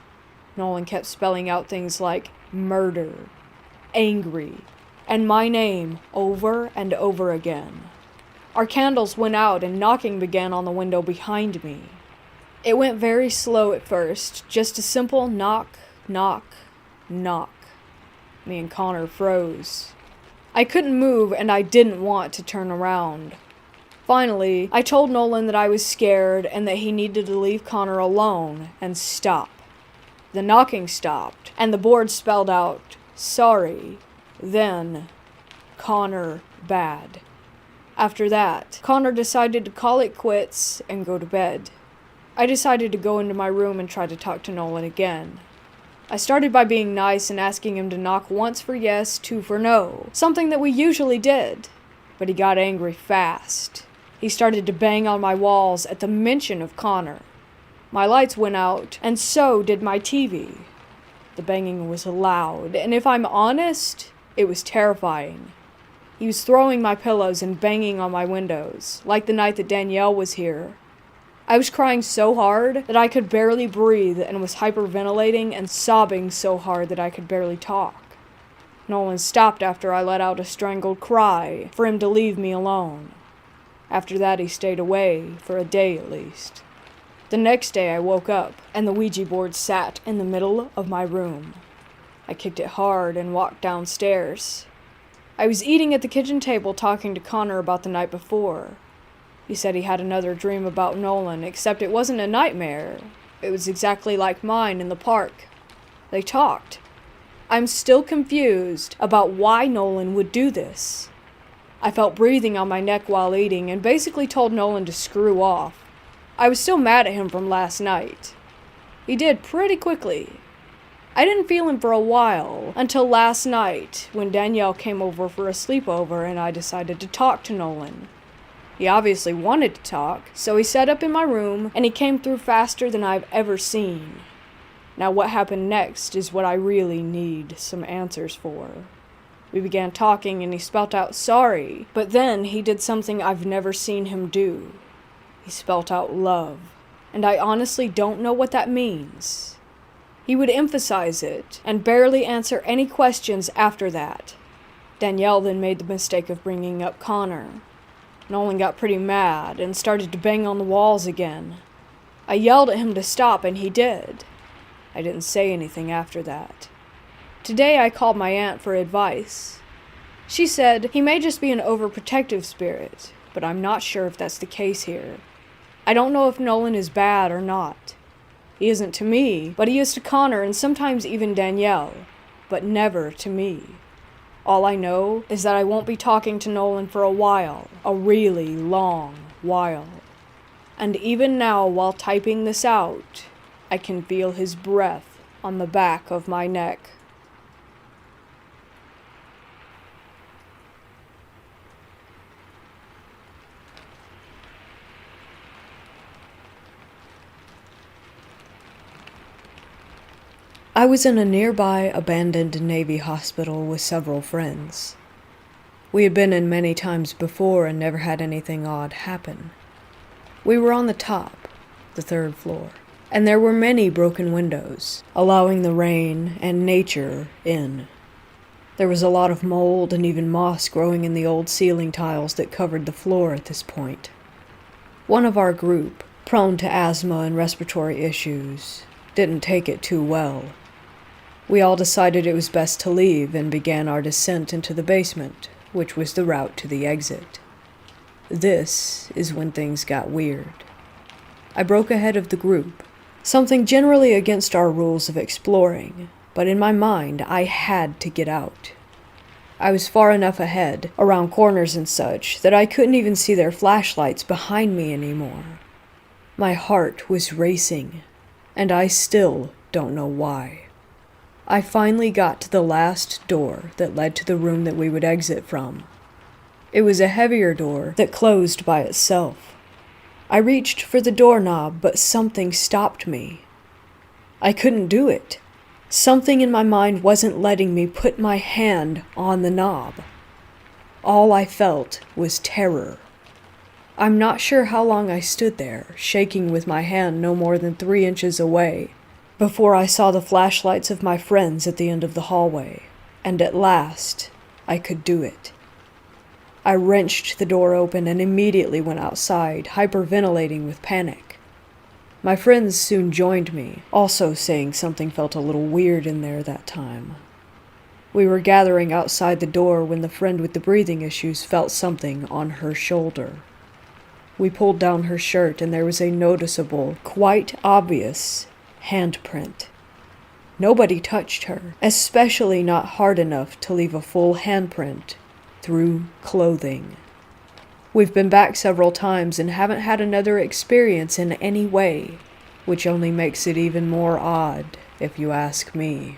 Nolan kept spelling out things like murder, angry, and my name over and over again. Our candles went out and knocking began on the window behind me. It went very slow at first, just a simple knock, knock, knock. Me and Connor froze. I couldn't move and I didn't want to turn around. Finally, I told Nolan that I was scared and that he needed to leave Connor alone and stop. The knocking stopped, and the board spelled out, sorry, then, Connor bad. After that, Connor decided to call it quits and go to bed. I decided to go into my room and try to talk to Nolan again. I started by being nice and asking him to knock once for yes, two for no, something that we usually did. But he got angry fast. He started to bang on my walls at the mention of Connor. My lights went out, and so did my TV. The banging was loud, and if I'm honest, it was terrifying. He was throwing my pillows and banging on my windows, like the night that Danielle was here. I was crying so hard that I could barely breathe and was hyperventilating and sobbing so hard that I could barely talk. Nolan stopped after I let out a strangled cry for him to leave me alone. After that, he stayed away, for a day at least. The next day I woke up, and the Ouija board sat in the middle of my room. I kicked it hard and walked downstairs. I was eating at the kitchen table talking to Connor about the night before. He said he had another dream about Nolan, except it wasn't a nightmare. It was exactly like mine in the park. They talked. I'm still confused about why Nolan would do this. I felt breathing on my neck while eating and basically told Nolan to screw off. I was still mad at him from last night. He did pretty quickly. I didn't feel him for a while, until last night, when Danielle came over for a sleepover and I decided to talk to Nolan. He obviously wanted to talk, so he set up in my room and he came through faster than I've ever seen. Now what happened next is what I really need some answers for. We began talking and he spelt out sorry, but then he did something I've never seen him do. He spelt out love, and I honestly don't know what that means. He would emphasize it and barely answer any questions after that. Danielle then made the mistake of bringing up Connor. Nolan got pretty mad and started to bang on the walls again. I yelled at him to stop and he did. I didn't say anything after that. Today I called my aunt for advice. She said he may just be an overprotective spirit, but I'm not sure if that's the case here. I don't know if Nolan is bad or not. He isn't to me, but he is to Connor and sometimes even Danielle, but never to me. All I know is that I won't be talking to Nolan for a while, a really long while. And even now, while typing this out, I can feel his breath on the back of my neck. I was in a nearby abandoned Navy hospital with several friends. We had been in many times before and never had anything odd happen. We were on the top, the third floor, and there were many broken windows, allowing the rain and nature in. There was a lot of mold and even moss growing in the old ceiling tiles that covered the floor at this point. One of our group, prone to asthma and respiratory issues, didn't take it too well. We all decided it was best to leave and began our descent into the basement, which was the route to the exit. This is when things got weird. I broke ahead of the group, something generally against our rules of exploring, but in my mind I had to get out. I was far enough ahead, around corners and such, that I couldn't even see their flashlights behind me anymore. My heart was racing, and I still don't know why. I finally got to the last door that led to the room that we would exit from. It was a heavier door that closed by itself. I reached for the doorknob, but something stopped me. I couldn't do it. Something in my mind wasn't letting me put my hand on the knob. All I felt was terror. I'm not sure how long I stood there, shaking with my hand no more than 3 inches away, before I saw the flashlights of my friends at the end of the hallway, and at last, I could do it. I wrenched the door open and immediately went outside, hyperventilating with panic. My friends soon joined me, also saying something felt a little weird in there that time. We were gathering outside the door when the friend with the breathing issues felt something on her shoulder. We pulled down her shirt and there was a noticeable, quite obvious handprint. Nobody touched her, especially not hard enough to leave a full handprint through clothing. We've been back several times and haven't had another experience in any way, which only makes it even more odd, if you ask me.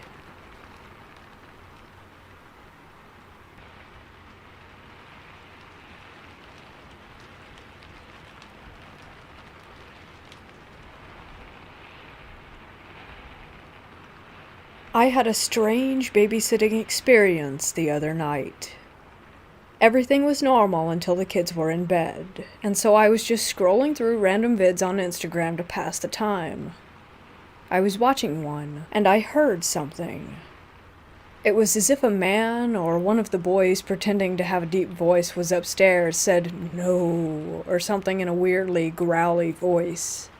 I had a strange babysitting experience the other night. Everything was normal until the kids were in bed, and so I was just scrolling through random vids on Instagram to pass the time. I was watching one, and I heard something. It was as if a man or one of the boys pretending to have a deep voice was upstairs, said "no" or something in a weirdly growly voice.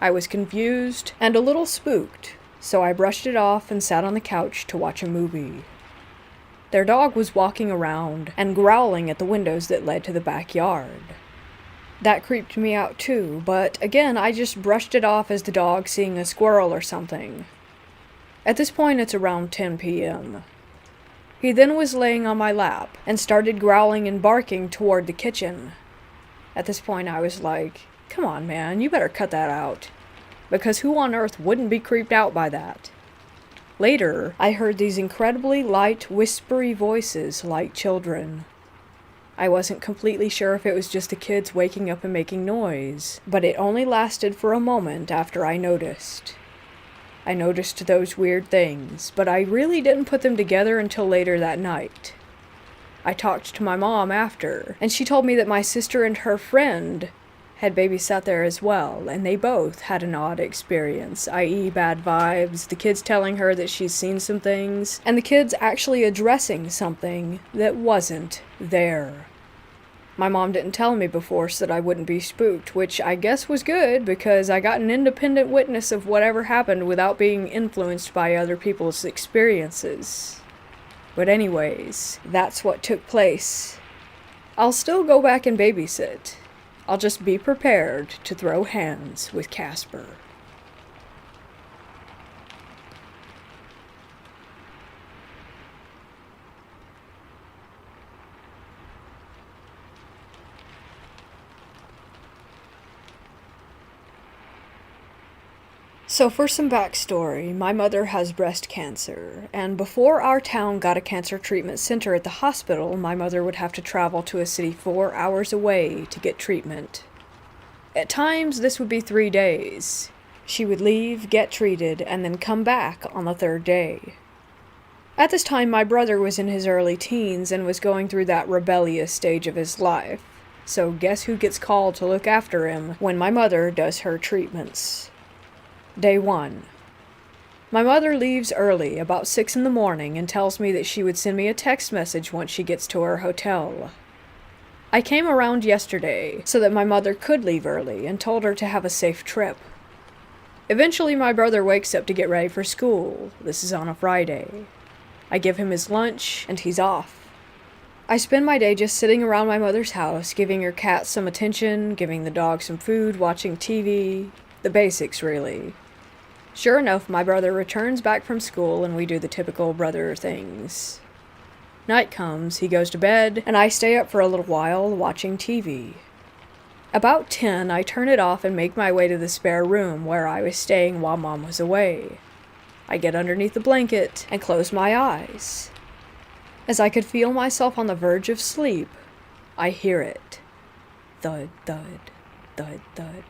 I was confused and a little spooked, so I brushed it off and sat on the couch to watch a movie. Their dog was walking around and growling at the windows that led to the backyard. That creeped me out too, but again I just brushed it off as the dog seeing a squirrel or something. At this point it's around 10 p.m. He then was laying on my lap and started growling and barking toward the kitchen. At this point I was like, come on man, you better cut that out. Because who on earth wouldn't be creeped out by that? Later, I heard these incredibly light, whispery voices like children. I wasn't completely sure if it was just the kids waking up and making noise, but it only lasted for a moment after I noticed. I noticed those weird things, but I really didn't put them together until later that night. I talked to my mom after, and she told me that my sister and her friend had babysat there as well, and they both had an odd experience, i.e. bad vibes, the kids telling her that she's seen some things, and the kids actually addressing something that wasn't there. My mom didn't tell me before so that I wouldn't be spooked, which I guess was good because I got an independent witness of whatever happened without being influenced by other people's experiences. But anyways, that's what took place. I'll still go back and babysit. I'll just be prepared to throw hands with Casper. So for some backstory, my mother has breast cancer, and before our town got a cancer treatment center at the hospital, my mother would have to travel to a city 4 hours away to get treatment. At times, this would be 3 days. She would leave, get treated, and then come back on the 3rd day. At this time, my brother was in his early teens and was going through that rebellious stage of his life. So guess who gets called to look after him when my mother does her treatments? Day 1. My mother leaves early, about 6 in the morning, and tells me that she would send me a text message once she gets to her hotel. I came around yesterday so that my mother could leave early and told her to have a safe trip. Eventually, my brother wakes up to get ready for school. This is on a Friday. I give him his lunch, and he's off. I spend my day just sitting around my mother's house, giving her cat some attention, giving the dog some food, watching TV. The basics, really. Sure enough, my brother returns back from school and we do the typical brother things. Night comes, he goes to bed, and I stay up for a little while watching TV. About 10, I turn it off and make my way to the spare room where I was staying while Mom was away. I get underneath the blanket and close my eyes. As I could feel myself on the verge of sleep, I hear it. Thud, thud, thud, thud.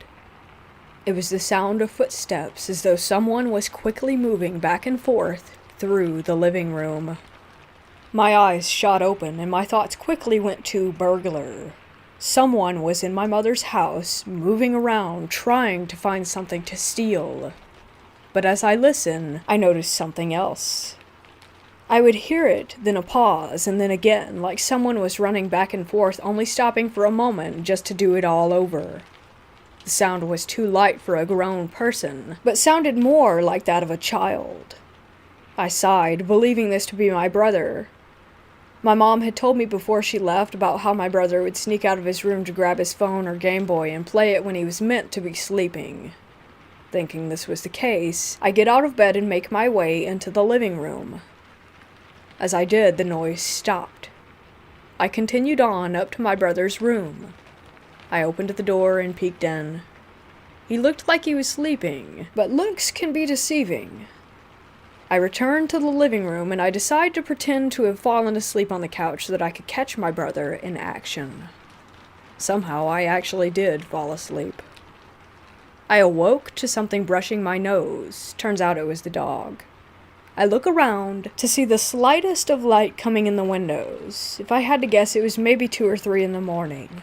It was the sound of footsteps, as though someone was quickly moving back and forth through the living room. My eyes shot open, and my thoughts quickly went to burglar. Someone was in my mother's house, moving around, trying to find something to steal. But as I listened, I noticed something else. I would hear it, then a pause, and then again, like someone was running back and forth, only stopping for a moment just to do it all over. The sound was too light for a grown person, but sounded more like that of a child. I sighed, believing this to be my brother. My mom had told me before she left about how my brother would sneak out of his room to grab his phone or Game Boy and play it when he was meant to be sleeping. Thinking this was the case, I get out of bed and make my way into the living room. As I did, the noise stopped. I continued on up to my brother's room. I opened the door and peeked in. He looked like he was sleeping, but looks can be deceiving. I returned to the living room and I decided to pretend to have fallen asleep on the couch so that I could catch my brother in action. Somehow I actually did fall asleep. I awoke to something brushing my nose. Turns out it was the dog. I look around to see the slightest of light coming in the windows. If I had to guess, it was maybe 2 or 3 in the morning.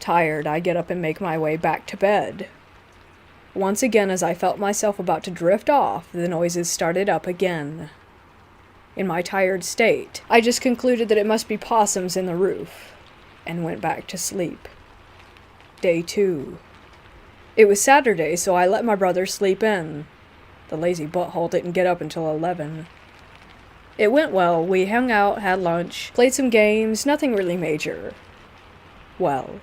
Tired, I get up and make my way back to bed. Once again, as I felt myself about to drift off, the noises started up again. in my tired state, I just concluded that it must be possums in the roof, and went back to sleep. Day 2. It was Saturday, so I let my brother sleep in. The lazy butthole didn't get up until 11. It went well. We hung out, had lunch, played some games, nothing really major. Well,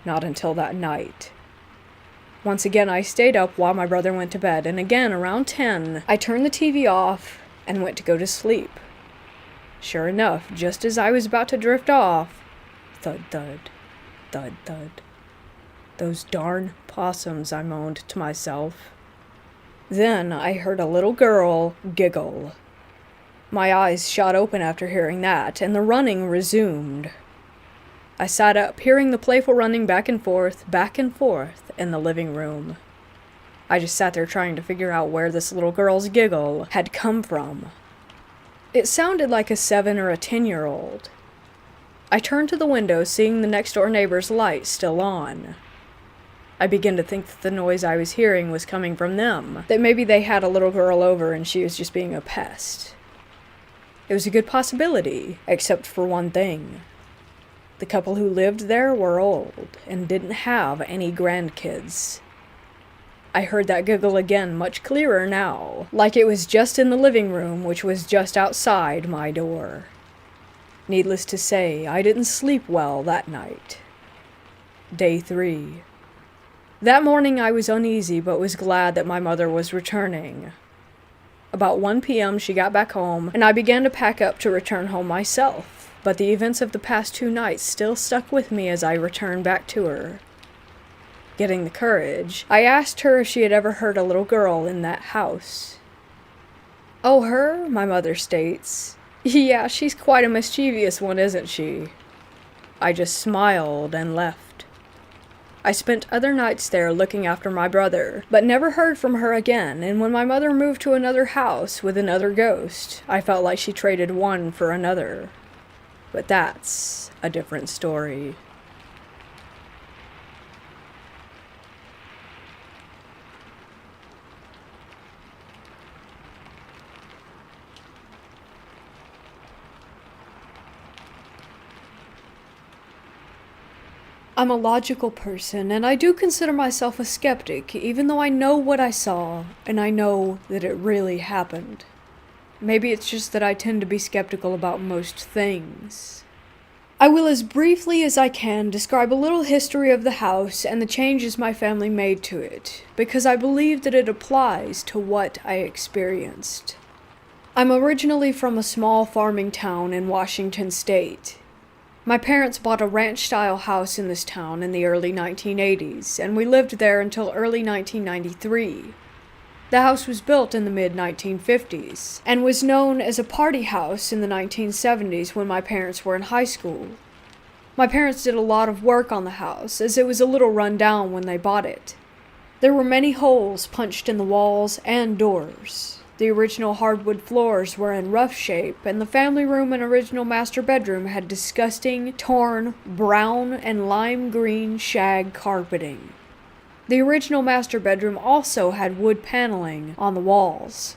not until that night. Once again, I stayed up while my brother went to bed, and again, around 10, I turned the TV off and went to go to sleep. Sure enough, just as I was about to drift off, thud, thud, thud, thud. Those darn possums, I moaned to myself. Then I heard a little girl giggle. My eyes shot open after hearing that, and the running resumed. I sat up, hearing the playful running back and forth in the living room. I just sat there trying to figure out where this little girl's giggle had come from. It sounded like a 7 or a 10-year-old. I turned to the window, seeing the next-door neighbor's light still on. I began to think that the noise I was hearing was coming from them, that maybe they had a little girl over and she was just being a pest. It was a good possibility, except for one thing. The couple who lived there were old and didn't have any grandkids. I heard that giggle again, much clearer now, like it was just in the living room, which was just outside my door. Needless to say, I didn't sleep well that night. Day 3. That morning I was uneasy, but was glad that my mother was returning. About 1 p.m. she got back home, and I began to pack up to return home myself, but the events of the past 2 nights still stuck with me as I returned back to her. Getting the courage, I asked her if she had ever heard a little girl in that house. "Oh, her?" my mother states. "Yeah, she's quite a mischievous one, isn't she?" I just smiled and left. I spent other nights there looking after my brother, but never heard from her again, and when my mother moved to another house with another ghost, I felt like she traded one for another. But that's a different story. I'm a logical person, and I do consider myself a skeptic, even though I know what I saw, and I know that it really happened. Maybe it's just that I tend to be skeptical about most things. I will, as briefly as I can, describe a little history of the house and the changes my family made to it, because I believe that it applies to what I experienced. I'm originally from a small farming town in Washington State. My parents bought a ranch-style house in this town in the early 1980s, and we lived there until early 1993. The house was built in the mid-1950s, and was known as a party house in the 1970s when my parents were in high school. My parents did a lot of work on the house, as it was a little run down when they bought it. There were many holes punched in the walls and doors. The original hardwood floors were in rough shape, and the family room and original master bedroom had disgusting, torn, brown and lime green shag carpeting. The original master bedroom also had wood paneling on the walls.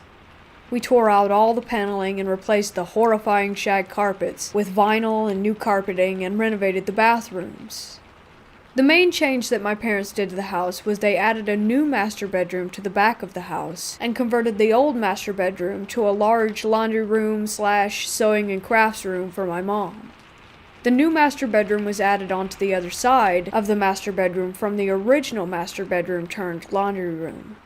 We tore out all the paneling and replaced the horrifying shag carpets with vinyl and new carpeting and renovated the bathrooms. The main change that my parents did to the house was they added a new master bedroom to the back of the house and converted the old master bedroom to a large laundry room / sewing and crafts room for my mom. The new master bedroom was added onto the other side of the master bedroom from the original master bedroom turned laundry room.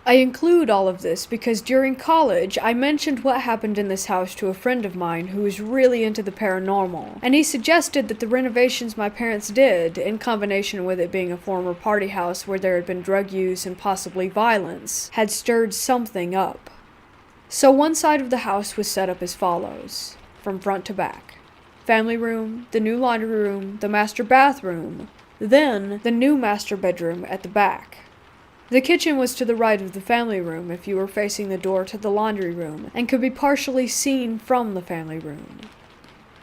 I include all of this because during college, I mentioned what happened in this house to a friend of mine who was really into the paranormal, and he suggested that the renovations my parents did, in combination with it being a former party house where there had been drug use and possibly violence, had stirred something up. So one side of the house was set up as follows, from front to back. Family room, the new laundry room, the master bathroom, then the new master bedroom at the back. The kitchen was to the right of the family room if you were facing the door to the laundry room, and could be partially seen from the family room.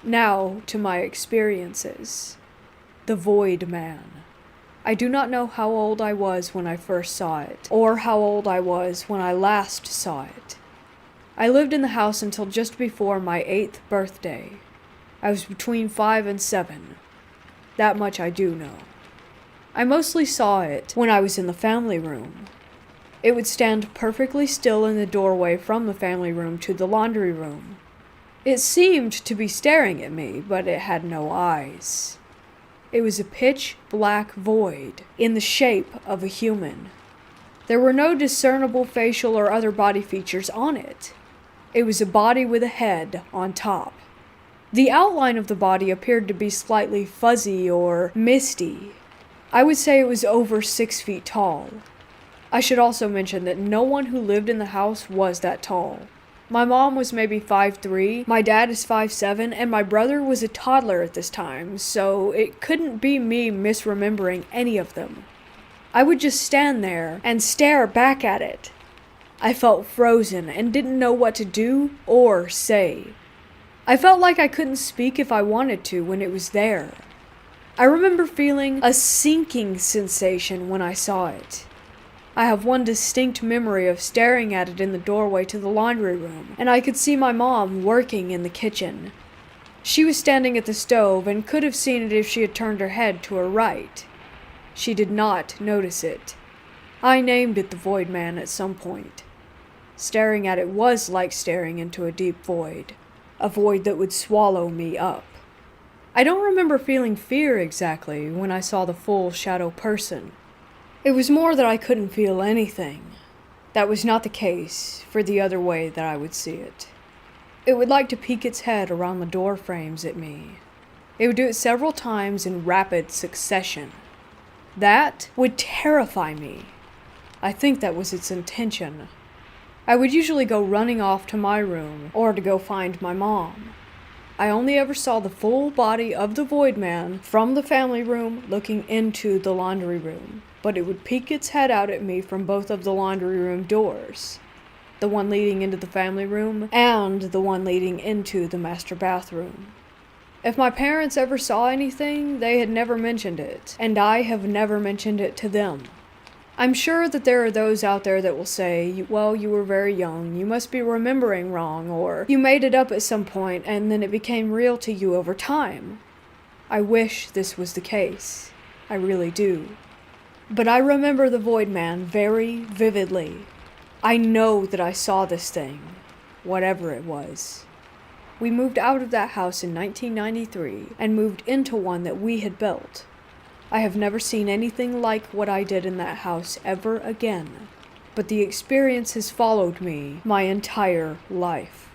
Now to my experiences. The Void Man. I do not know how old I was when I first saw it, or how old I was when I last saw it. I lived in the house until just before my 8th birthday. I was between 5 and 7. That much I do know. I mostly saw it when I was in the family room. It would stand perfectly still in the doorway from the family room to the laundry room. It seemed to be staring at me, but it had no eyes. It was a pitch black void in the shape of a human. There were no discernible facial or other body features on it. It was a body with a head on top. The outline of the body appeared to be slightly fuzzy or misty. I would say it was over 6 feet tall. I should also mention that no one who lived in the house was that tall. My mom was maybe 5'3", my dad is 5'7", and my brother was a toddler at this time, so it couldn't be me misremembering any of them. I would just stand there and stare back at it. I felt frozen and didn't know what to do or say. I felt like I couldn't speak if I wanted to when it was there. I remember feeling a sinking sensation when I saw it. I have one distinct memory of staring at it in the doorway to the laundry room, and I could see my mom working in the kitchen. She was standing at the stove and could have seen it if she had turned her head to her right. She did not notice it. I named it the Void Man at some point. Staring at it was like staring into a deep void, a void that would swallow me up. I don't remember feeling fear exactly when I saw the full shadow person. It was more that I couldn't feel anything. That was not the case for the other way that I would see it. It would like to peek its head around the door frames at me. It would do it several times in rapid succession. That would terrify me. I think that was its intention. I would usually go running off to my room or to go find my mom. I only ever saw the full body of the Void Man from the family room looking into the laundry room, but it would peek its head out at me from both of the laundry room doors, the one leading into the family room and the one leading into the master bathroom. If my parents ever saw anything, they had never mentioned it, and I have never mentioned it to them. I'm sure that there are those out there that will say, well, you were very young, you must be remembering wrong, or you made it up at some point and then it became real to you over time. I wish this was the case. I really do. But I remember the Void Man very vividly. I know that I saw this thing, whatever it was. We moved out of that house in 1993 and moved into one that we had built. I have never seen anything like what I did in that house ever again, but the experience has followed me my entire life.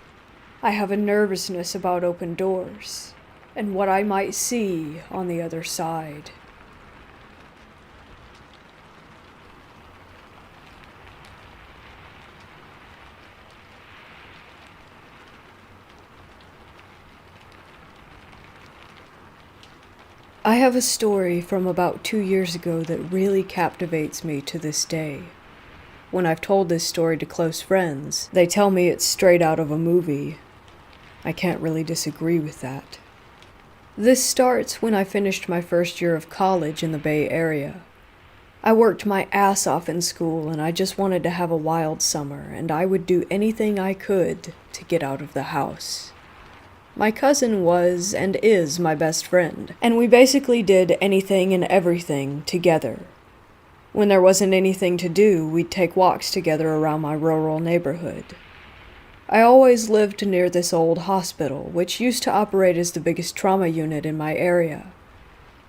I have a nervousness about open doors and what I might see on the other side. I have a story from about 2 years ago that really captivates me to this day. When I've told this story to close friends, they tell me it's straight out of a movie. I can't really disagree with that. This starts when I finished my first year of college in the Bay Area. I worked my ass off in school and I just wanted to have a wild summer, and I would do anything I could to get out of the house. My cousin was and is my best friend, and we basically did anything and everything together. When there wasn't anything to do, we'd take walks together around my rural neighborhood. I always lived near this old hospital, which used to operate as the biggest trauma unit in my area.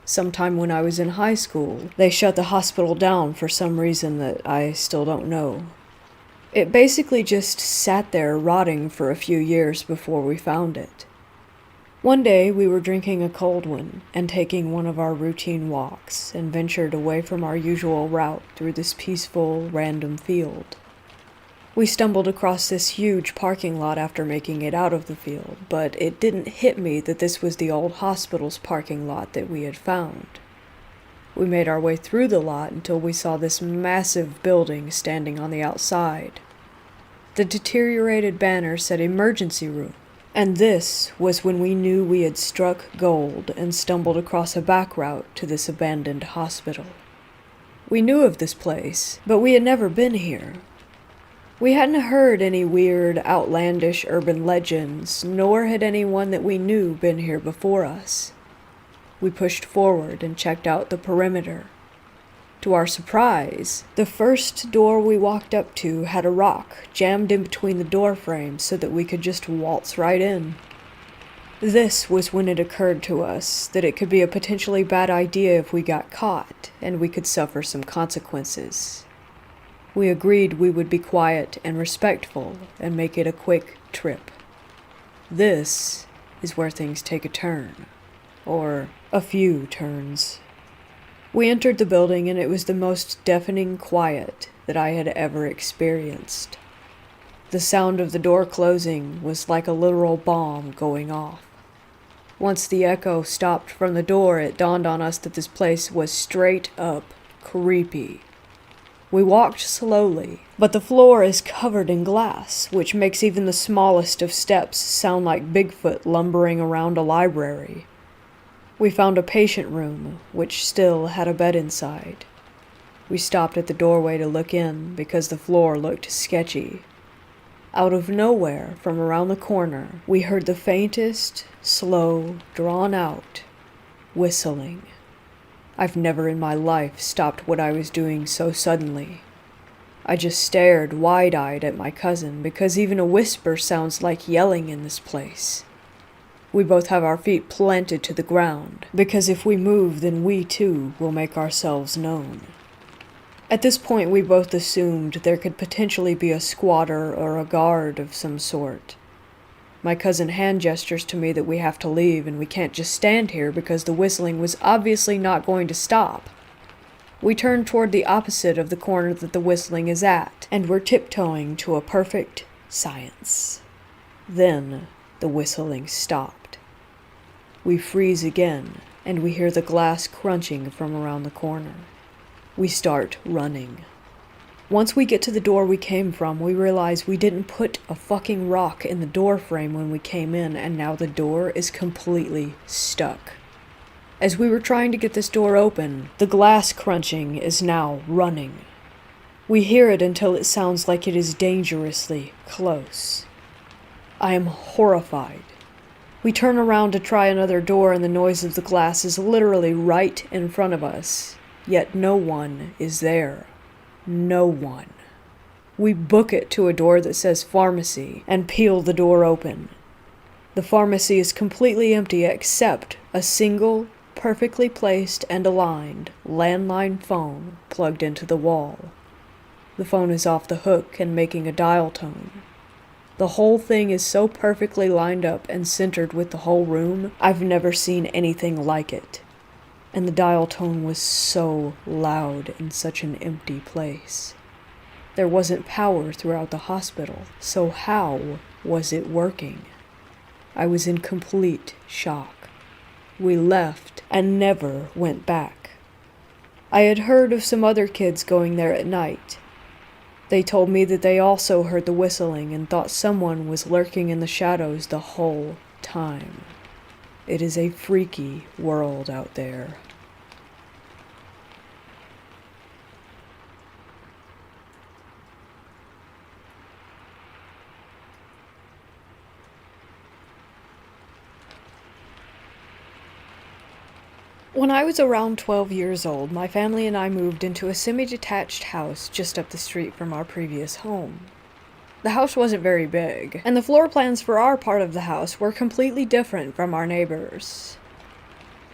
Sometime when I was in high school, they shut the hospital down for some reason that I still don't know. It basically just sat there rotting for a few years before we found it. One day we were drinking a cold one and taking one of our routine walks and ventured away from our usual route through this peaceful, random field. We stumbled across this huge parking lot after making it out of the field, but it didn't hit me that this was the old hospital's parking lot that we had found. We made our way through the lot until we saw this massive building standing on the outside. The deteriorated banner said emergency room. And this was when we knew we had struck gold and stumbled across a back route to this abandoned hospital. We knew of this place, but we had never been here. We hadn't heard any weird, outlandish urban legends, nor had anyone that we knew been here before us. We pushed forward and checked out the perimeter. To our surprise, the first door we walked up to had a rock jammed in between the door frames so that we could just waltz right in. This was when it occurred to us that it could be a potentially bad idea if we got caught, and we could suffer some consequences. We agreed we would be quiet and respectful and make it a quick trip. This is where things take a turn. Or a few turns. We entered the building and it was the most deafening quiet that I had ever experienced. The sound of the door closing was like a literal bomb going off. Once the echo stopped from the door, it dawned on us that this place was straight up creepy. We walked slowly, but the floor is covered in glass, which makes even the smallest of steps sound like Bigfoot lumbering around a library. We found a patient room, which still had a bed inside. We stopped at the doorway to look in because the floor looked sketchy. Out of nowhere, from around the corner, we heard the faintest, slow, drawn-out whistling. I've never in my life stopped what I was doing so suddenly. I just stared wide-eyed at my cousin because even a whisper sounds like yelling in this place. We both have our feet planted to the ground, because if we move, then we too will make ourselves known. At this point, we both assumed there could potentially be a squatter or a guard of some sort. My cousin hand gestures to me that we have to leave and we can't just stand here because the whistling was obviously not going to stop. We turn toward the opposite of the corner that the whistling is at, and we're tiptoeing to a perfect silence. Then the whistling stopped. We freeze again, and we hear the glass crunching from around the corner. We start running. Once we get to the door we came from, we realize we didn't put a fucking rock in the door frame when we came in, and now the door is completely stuck. As we were trying to get this door open, the glass crunching is now running. We hear it until it sounds like it is dangerously close. I am horrified. We turn around to try another door and the noise of the glass is literally right in front of us. Yet no one is there. No one. We book it to a door that says pharmacy and peel the door open. The pharmacy is completely empty except a single, perfectly placed and aligned landline phone plugged into the wall. The phone is off the hook and making a dial tone. The whole thing is so perfectly lined up and centered with the whole room, I've never seen anything like it. And the dial tone was so loud in such an empty place. There wasn't power throughout the hospital, so how was it working? I was in complete shock. We left and never went back. I had heard of some other kids going there at night. They told me that they also heard the whistling and thought someone was lurking in the shadows the whole time. It is a freaky world out there. When I was around 12 years old, my family and I moved into a semi-detached house just up the street from our previous home. The house wasn't very big, and the floor plans for our part of the house were completely different from our neighbors.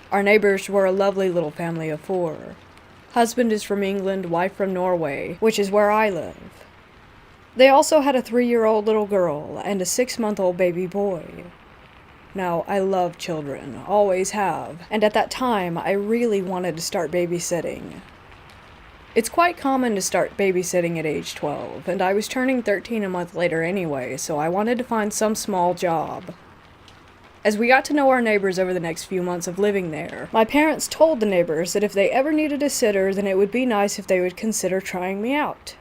Our neighbors were a lovely little family of 4. Husband is from England, wife from Norway, which is where I live. They also had a 3-year-old little girl and a 6-month-old baby boy. Now, I love children, always have, and at that time, I really wanted to start babysitting. It's quite common to start babysitting at age 12, and I was turning 13 a month later anyway, so I wanted to find some small job. As we got to know our neighbors over the next few months of living there, my parents told the neighbors that if they ever needed a sitter, then it would be nice if they would consider trying me out.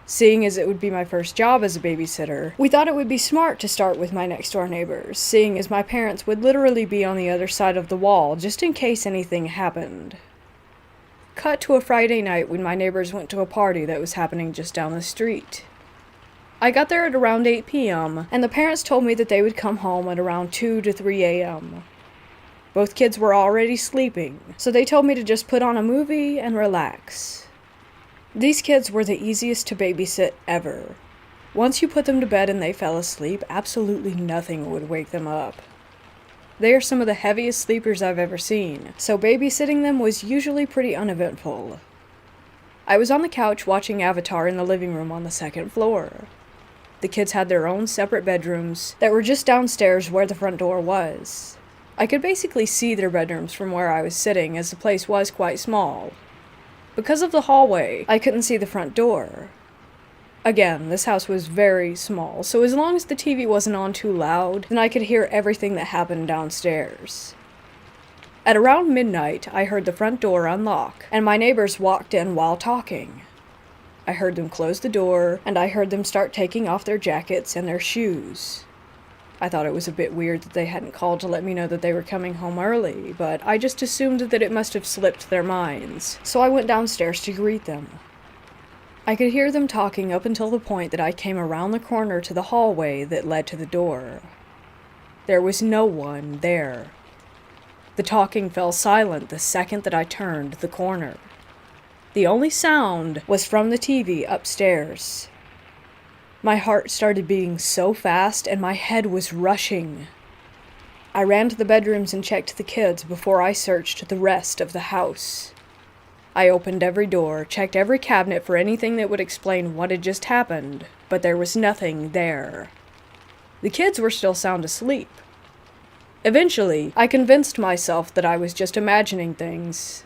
Seeing as it would be my first job as a babysitter, we thought it would be smart to start with my next-door neighbors, seeing as my parents would literally be on the other side of the wall just in case anything happened. Cut to a Friday night when my neighbors went to a party that was happening just down the street. I got there at around 8 p.m., and the parents told me that they would come home at around 2 to 3 a.m. Both kids were already sleeping, so they told me to just put on a movie and relax. These kids were the easiest to babysit ever. Once you put them to bed and they fell asleep, absolutely nothing would wake them up. They are some of the heaviest sleepers I've ever seen, so babysitting them was usually pretty uneventful. I was on the couch watching Avatar in the living room on the second floor. The kids had their own separate bedrooms that were just downstairs where the front door was. I could basically see their bedrooms from where I was sitting, as the place was quite small. Because of the hallway, I couldn't see the front door. Again, this house was very small, so as long as the TV wasn't on too loud, then I could hear everything that happened downstairs. At around midnight, I heard the front door unlock, and my neighbors walked in while talking. I heard them close the door, and I heard them start taking off their jackets and their shoes. I thought it was a bit weird that they hadn't called to let me know that they were coming home early, but I just assumed that it must have slipped their minds, so I went downstairs to greet them. I could hear them talking up until the point that I came around the corner to the hallway that led to the door. There was no one there. The talking fell silent the second that I turned the corner. The only sound was from the TV upstairs. My heart started beating so fast and my head was rushing. I ran to the bedrooms and checked the kids before I searched the rest of the house. I opened every door, checked every cabinet for anything that would explain what had just happened, but there was nothing there. The kids were still sound asleep. Eventually, I convinced myself that I was just imagining things.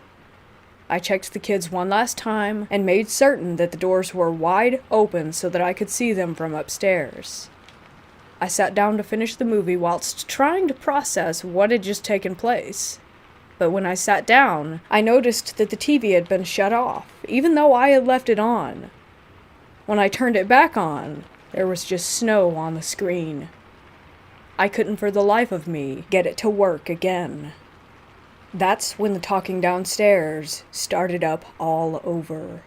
I checked the kids one last time and made certain that the doors were wide open so that I could see them from upstairs. I sat down to finish the movie whilst trying to process what had just taken place. But when I sat down, I noticed that the TV had been shut off, even though I had left it on. When I turned it back on, there was just snow on the screen. I couldn't for the life of me get it to work again. That's when the talking downstairs started up all over.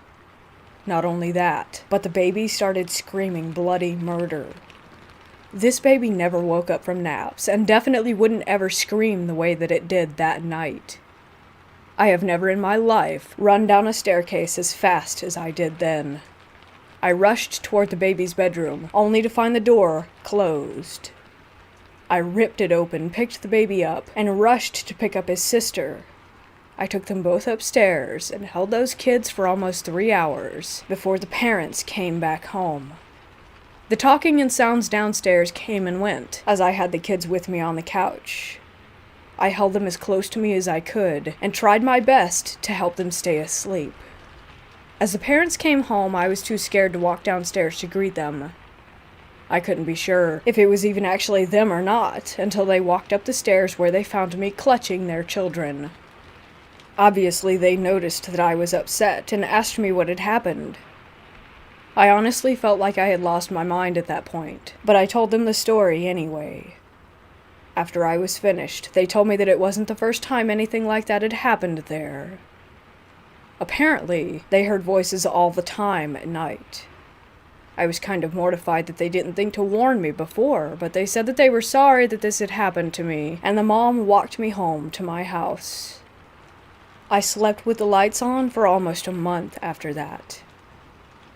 Not only that, but the baby started screaming bloody murder. This baby never woke up from naps, and definitely wouldn't ever scream the way that it did that night. I have never in my life run down a staircase as fast as I did then. I rushed toward the baby's bedroom, only to find the door closed. I ripped it open, picked the baby up, and rushed to pick up his sister. I took them both upstairs and held those kids for almost 3 hours before the parents came back home. The talking and sounds downstairs came and went as I had the kids with me on the couch. I held them as close to me as I could and tried my best to help them stay asleep. As the parents came home, I was too scared to walk downstairs to greet them. I couldn't be sure if it was even actually them or not until they walked up the stairs where they found me clutching their children. Obviously, they noticed that I was upset and asked me what had happened. I honestly felt like I had lost my mind at that point, but I told them the story anyway. After I was finished, they told me that it wasn't the first time anything like that had happened there. Apparently, they heard voices all the time at night. I was kind of mortified that they didn't think to warn me before, but they said that they were sorry that this had happened to me, and the mom walked me home to my house. I slept with the lights on for almost a month after that.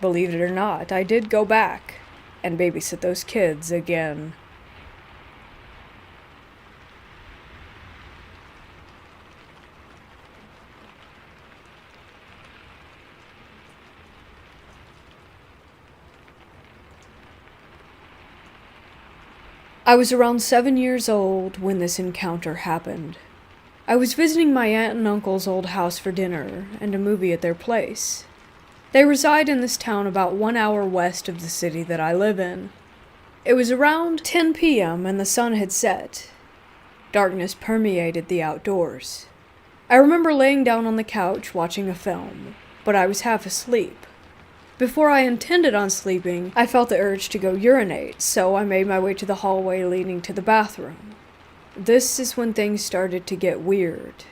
Believe it or not, I did go back and babysit those kids again. I was around 7 years old when this encounter happened. I was visiting my aunt and uncle's old house for dinner and a movie at their place. They reside in this town about 1 hour west of the city that I live in. It was around 10 p.m. and the sun had set. Darkness permeated the outdoors. I remember laying down on the couch watching a film, but I was half asleep. Before I intended on sleeping, I felt the urge to go urinate, so I made my way to the hallway leading to the bathroom. This is when things started to get weird.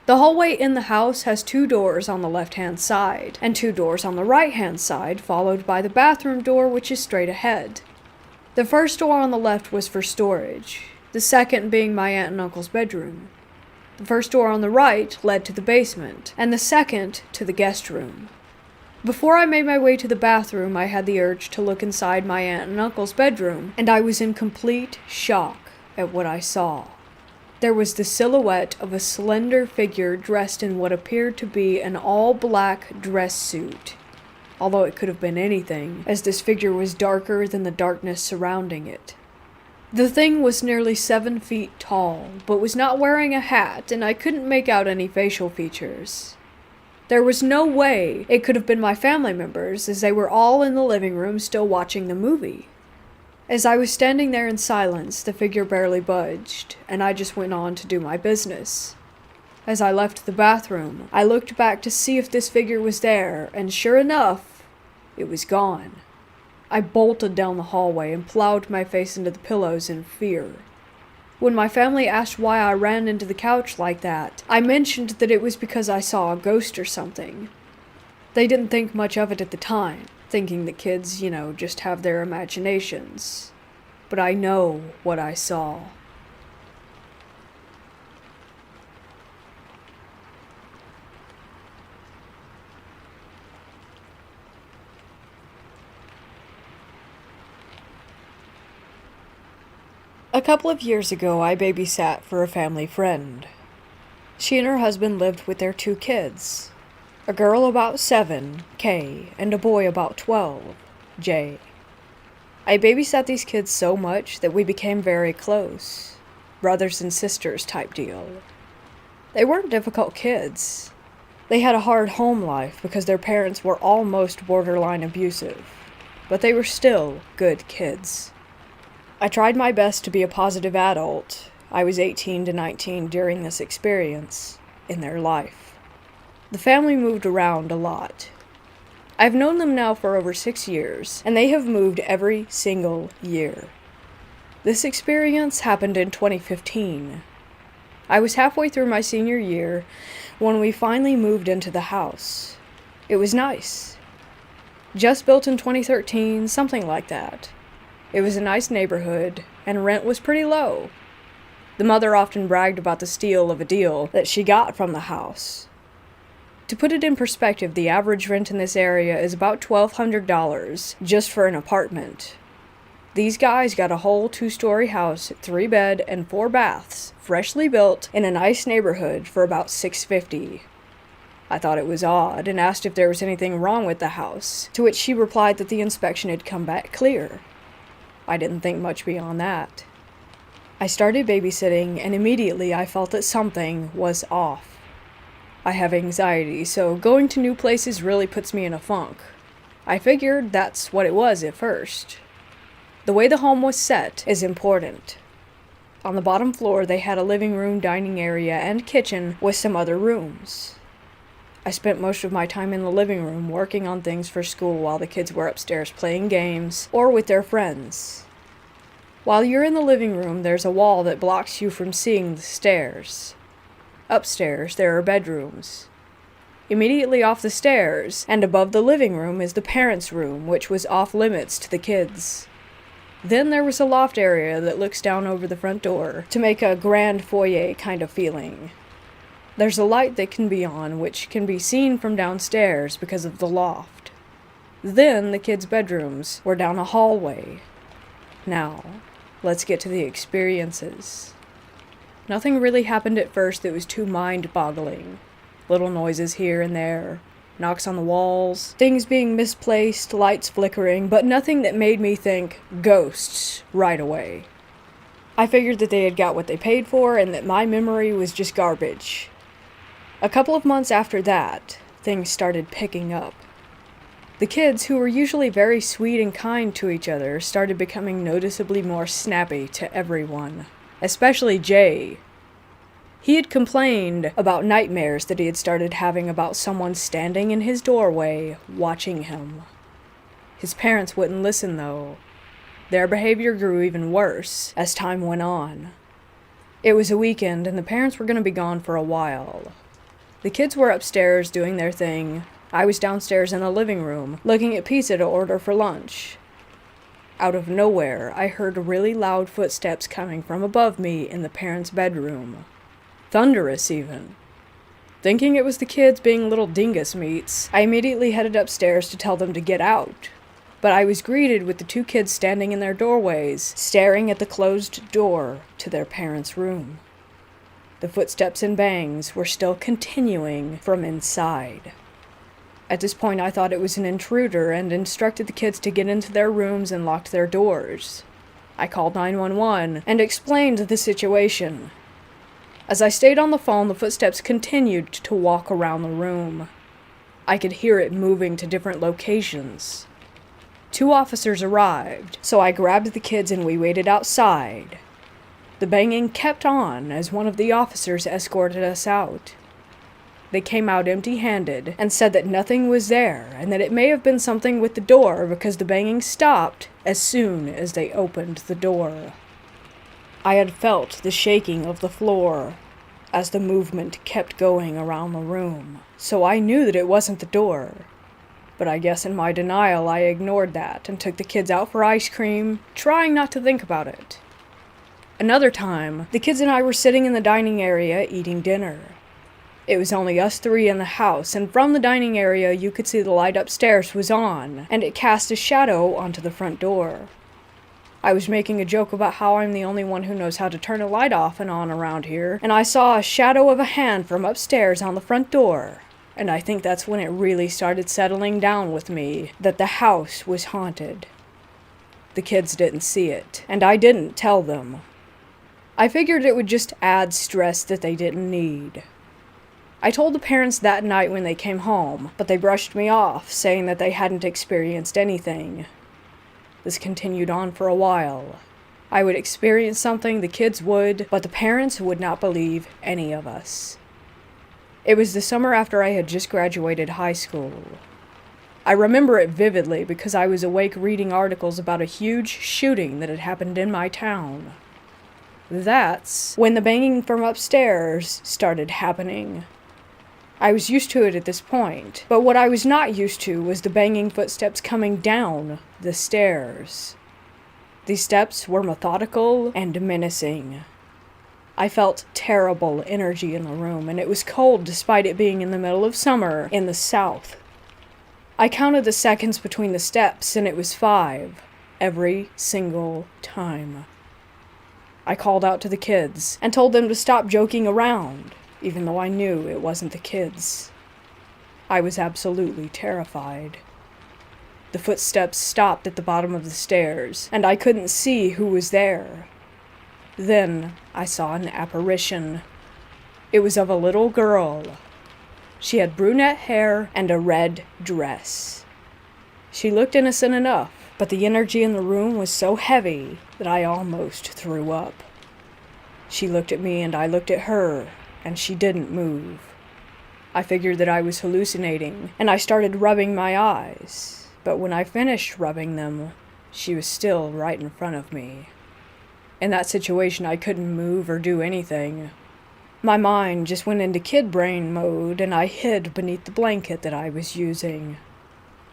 The hallway in the house has 2 doors on the left-hand side, and 2 doors on the right-hand side, followed by the bathroom door, which is straight ahead. The first door on the left was for storage, the second being my aunt and uncle's bedroom. The first door on the right led to the basement, and the second to the guest room. Before I made my way to the bathroom, I had the urge to look inside my aunt and uncle's bedroom, and I was in complete shock at what I saw. There was the silhouette of a slender figure dressed in what appeared to be an all-black dress suit, although it could have been anything, as this figure was darker than the darkness surrounding it. The thing was nearly 7 feet tall, but was not wearing a hat, and I couldn't make out any facial features. There was no way it could have been my family members, as they were all in the living room still watching the movie. As I was standing there in silence, the figure barely budged, and I just went on to do my business. As I left the bathroom, I looked back to see if this figure was there, and sure enough, it was gone. I bolted down the hallway and plowed my face into the pillows in fear. When my family asked why I ran into the couch like that, I mentioned that it was because I saw a ghost or something. They didn't think much of it at the time, thinking that kids, just have their imaginations. But I know what I saw. A couple of years ago, I babysat for a family friend. She and her husband lived with their 2 kids. A girl about 7, Kay, and a boy about 12, Jay. I babysat these kids so much that we became very close. Brothers and sisters type deal. They weren't difficult kids. They had a hard home life because their parents were almost borderline abusive, but they were still good kids. I tried my best to be a positive adult. I was 18 to 19 during this experience in their life. The family moved around a lot. I've known them now for over 6 years, and they have moved every single year. This experience happened in 2015. I was halfway through my senior year when we finally moved into the house. It was nice. Just built in 2013, something like that. It was a nice neighborhood, and rent was pretty low. The mother often bragged about the steal of a deal that she got from the house. To put it in perspective, the average rent in this area is about $1,200 just for an apartment. These guys got a whole 2-story house, 3-bed and 4 baths, freshly built in a nice neighborhood for about $650. I thought it was odd and asked if there was anything wrong with the house, to which she replied that the inspection had come back clear. I didn't think much beyond that. I started babysitting, and immediately I felt that something was off. I have anxiety, so going to new places really puts me in a funk. I figured that's what it was at first. The way the home was set is important. On the bottom floor, they had a living room, dining area, and kitchen with some other rooms. I spent most of my time in the living room working on things for school while the kids were upstairs playing games or with their friends. While you're in the living room, there's a wall that blocks you from seeing the stairs. Upstairs, there are bedrooms. Immediately off the stairs and above the living room is the parents' room, which was off limits to the kids. Then there was a loft area that looks down over the front door to make a grand foyer kind of feeling. There's a light that can be on, which can be seen from downstairs because of the loft. Then the kids' bedrooms were down a hallway. Now, let's get to the experiences. Nothing really happened at first that was too mind-boggling. Little noises here and there, knocks on the walls, things being misplaced, lights flickering, but nothing that made me think ghosts right away. I figured that they had got what they paid for and that my memory was just garbage. A couple of months after that, things started picking up. The kids, who were usually very sweet and kind to each other, started becoming noticeably more snappy to everyone. Especially Jay. He had complained about nightmares that he had started having about someone standing in his doorway, watching him. His parents wouldn't listen, though. Their behavior grew even worse as time went on. It was a weekend, and the parents were going to be gone for a while. The kids were upstairs doing their thing. I was downstairs in the living room, looking at pizza to order for lunch. Out of nowhere, I heard really loud footsteps coming from above me in the parents' bedroom. Thunderous, even. Thinking it was the kids being little dingus meats, I immediately headed upstairs to tell them to get out. But I was greeted with the two kids standing in their doorways, staring at the closed door to their parents' room. The footsteps and bangs were still continuing from inside. At this point, I thought it was an intruder and instructed the kids to get into their rooms and locked their doors. I called 911 and explained the situation. As I stayed on the phone, the footsteps continued to walk around the room. I could hear it moving to different locations. 2 officers arrived, so I grabbed the kids and we waited outside. The banging kept on as one of the officers escorted us out. They came out empty-handed and said that nothing was there and that it may have been something with the door because the banging stopped as soon as they opened the door. I had felt the shaking of the floor as the movement kept going around the room, so I knew that it wasn't the door. But I guess in my denial I ignored that and took the kids out for ice cream, trying not to think about it. Another time, the kids and I were sitting in the dining area eating dinner. It was only us 3 in the house, and from the dining area you could see the light upstairs was on, and it cast a shadow onto the front door. I was making a joke about how I'm the only one who knows how to turn a light off and on around here, and I saw a shadow of a hand from upstairs on the front door, and I think that's when it really started settling down with me that the house was haunted. The kids didn't see it, and I didn't tell them. I figured it would just add stress that they didn't need. I told the parents that night when they came home, but they brushed me off, saying that they hadn't experienced anything. This continued on for a while. I would experience something, the kids would, but the parents would not believe any of us. It was the summer after I had just graduated high school. I remember it vividly because I was awake reading articles about a huge shooting that had happened in my town. That's when the banging from upstairs started happening. I was used to it at this point, but what I was not used to was the banging footsteps coming down the stairs. These steps were methodical and menacing. I felt terrible energy in the room, and it was cold despite it being in the middle of summer in the south. I counted the seconds between the steps, and it was 5, every single time. I called out to the kids and told them to stop joking around, even though I knew it wasn't the kids. I was absolutely terrified. The footsteps stopped at the bottom of the stairs, and I couldn't see who was there. Then I saw an apparition. It was of a little girl. She had brunette hair and a red dress. She looked innocent enough, but the energy in the room was so heavy that I almost threw up. She looked at me and I looked at her, and she didn't move. I figured that I was hallucinating, and I started rubbing my eyes, but when I finished rubbing them, she was still right in front of me. In that situation, I couldn't move or do anything. My mind just went into kid brain mode, and I hid beneath the blanket that I was using.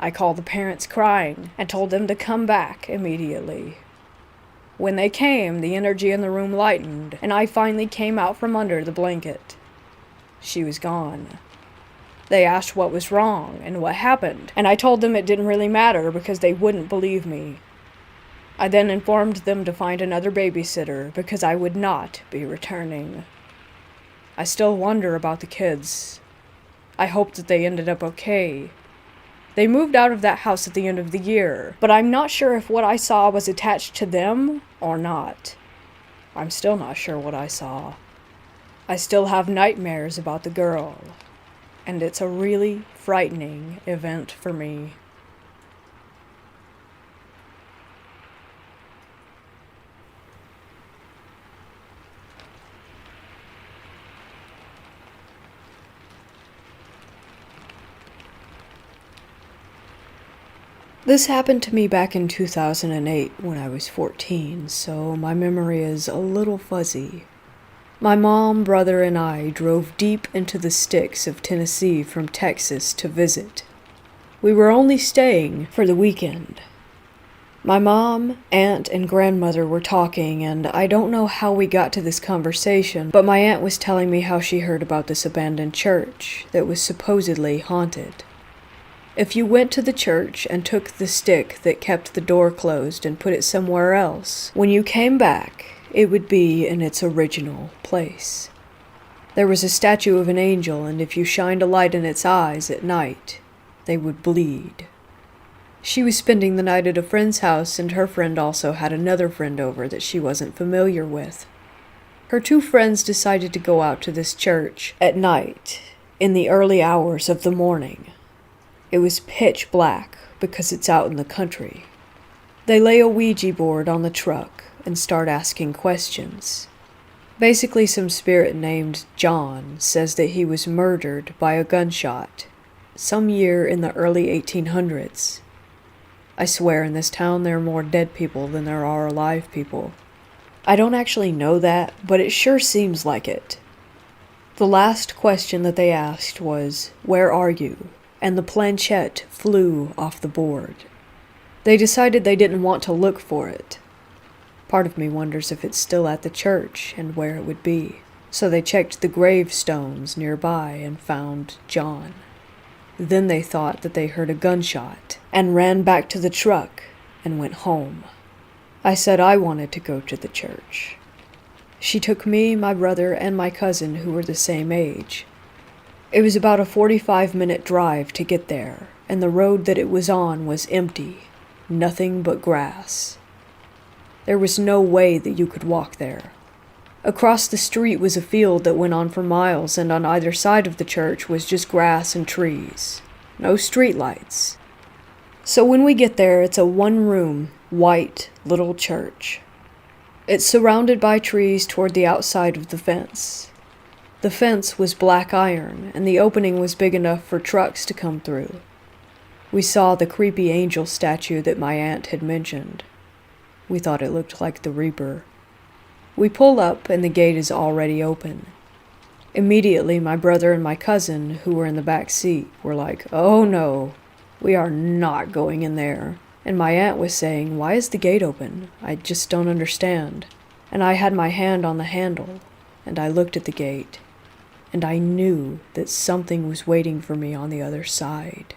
I called the parents crying and told them to come back immediately. When they came, the energy in the room lightened, and I finally came out from under the blanket. She was gone. They asked what was wrong and what happened, and I told them it didn't really matter because they wouldn't believe me. I then informed them to find another babysitter because I would not be returning. I still wonder about the kids. I hope that they ended up okay. They moved out of that house at the end of the year, but I'm not sure if what I saw was attached to them or not. I'm still not sure what I saw. I still have nightmares about the girl, and it's a really frightening event for me. This happened to me back in 2008 when I was 14, so my memory is a little fuzzy. My mom, brother, and I drove deep into the sticks of Tennessee from Texas to visit. We were only staying for the weekend. My mom, aunt, and grandmother were talking, and I don't know how we got to this conversation, but my aunt was telling me how she heard about this abandoned church that was supposedly haunted. If you went to the church and took the stick that kept the door closed and put it somewhere else, when you came back, it would be in its original place. There was a statue of an angel, and if you shined a light in its eyes at night, they would bleed. She was spending the night at a friend's house, and her friend also had another friend over that she wasn't familiar with. Her two friends decided to go out to this church at night, in the early hours of the morning. It was pitch black because it's out in the country. They lay a Ouija board on the truck and start asking questions. Basically, some spirit named John says that he was murdered by a gunshot some year in the early 1800s. I swear in this town there are more dead people than there are alive people. I don't actually know that, but it sure seems like it. The last question that they asked was, "Where are you?" and the planchette flew off the board. They decided they didn't want to look for it. Part of me wonders if it's still at the church and where it would be. So they checked the gravestones nearby and found John. Then they thought that they heard a gunshot and ran back to the truck and went home. I said I wanted to go to the church. She took me, my brother, and my cousin, who were the same age. It was about a 45-minute drive to get there, and the road that it was on was empty, nothing but grass. There was no way that you could walk there. Across the street was a field that went on for miles, and on either side of the church was just grass and trees. No streetlights. So when we get there, it's a one-room, white, little church. It's surrounded by trees toward the outside of the fence. The fence was black iron, and the opening was big enough for trucks to come through. We saw the creepy angel statue that my aunt had mentioned. We thought it looked like the Reaper. We pull up, and the gate is already open. Immediately, my brother and my cousin, who were in the back seat, were like, "Oh no, we are not going in there." And my aunt was saying, "Why is the gate open? I just don't understand." And I had my hand on the handle, and I looked at the gate, and I knew that something was waiting for me on the other side.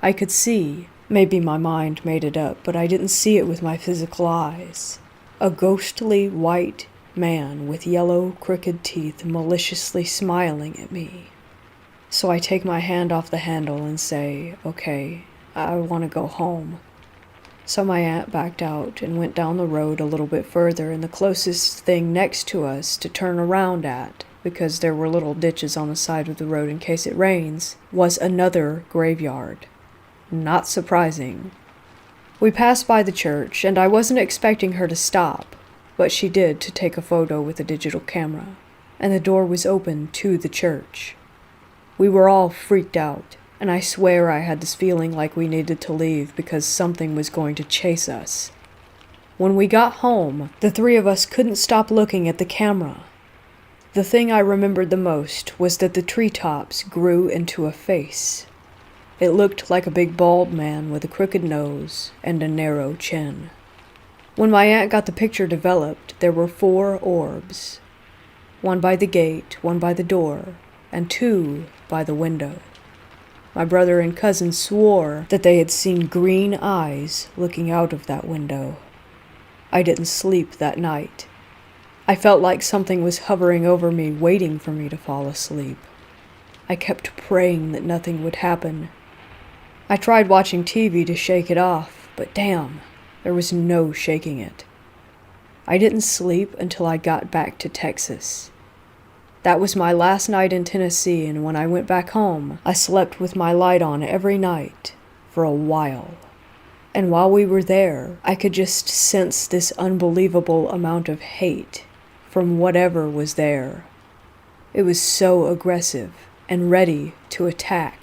I could see, maybe my mind made it up, but I didn't see it with my physical eyes. A ghostly white man with yellow, crooked teeth maliciously smiling at me. So I take my hand off the handle and say, "Okay, I want to go home." So my aunt backed out and went down the road a little bit further, and the closest thing next to us to turn around at, because there were little ditches on the side of the road in case it rains, was another graveyard. Not surprising. We passed by the church, and I wasn't expecting her to stop, but she did to take a photo with a digital camera, and the door was open to the church. We were all freaked out, and I swear I had this feeling like we needed to leave because something was going to chase us. When we got home, the three of us couldn't stop looking at the camera. The thing I remembered the most was that the treetops grew into a face. It looked like a big bald man with a crooked nose and a narrow chin. When my aunt got the picture developed, there were 4 orbs. 1 by the gate, 1 by the door, and 2 by the window. My brother and cousin swore that they had seen green eyes looking out of that window. I didn't sleep that night. I felt like something was hovering over me, waiting for me to fall asleep. I kept praying that nothing would happen. I tried watching TV to shake it off, but damn, there was no shaking it. I didn't sleep until I got back to Texas. That was my last night in Tennessee, and when I went back home, I slept with my light on every night for a while. And while we were there, I could just sense this unbelievable amount of hate from whatever was there. It was so aggressive and ready to attack.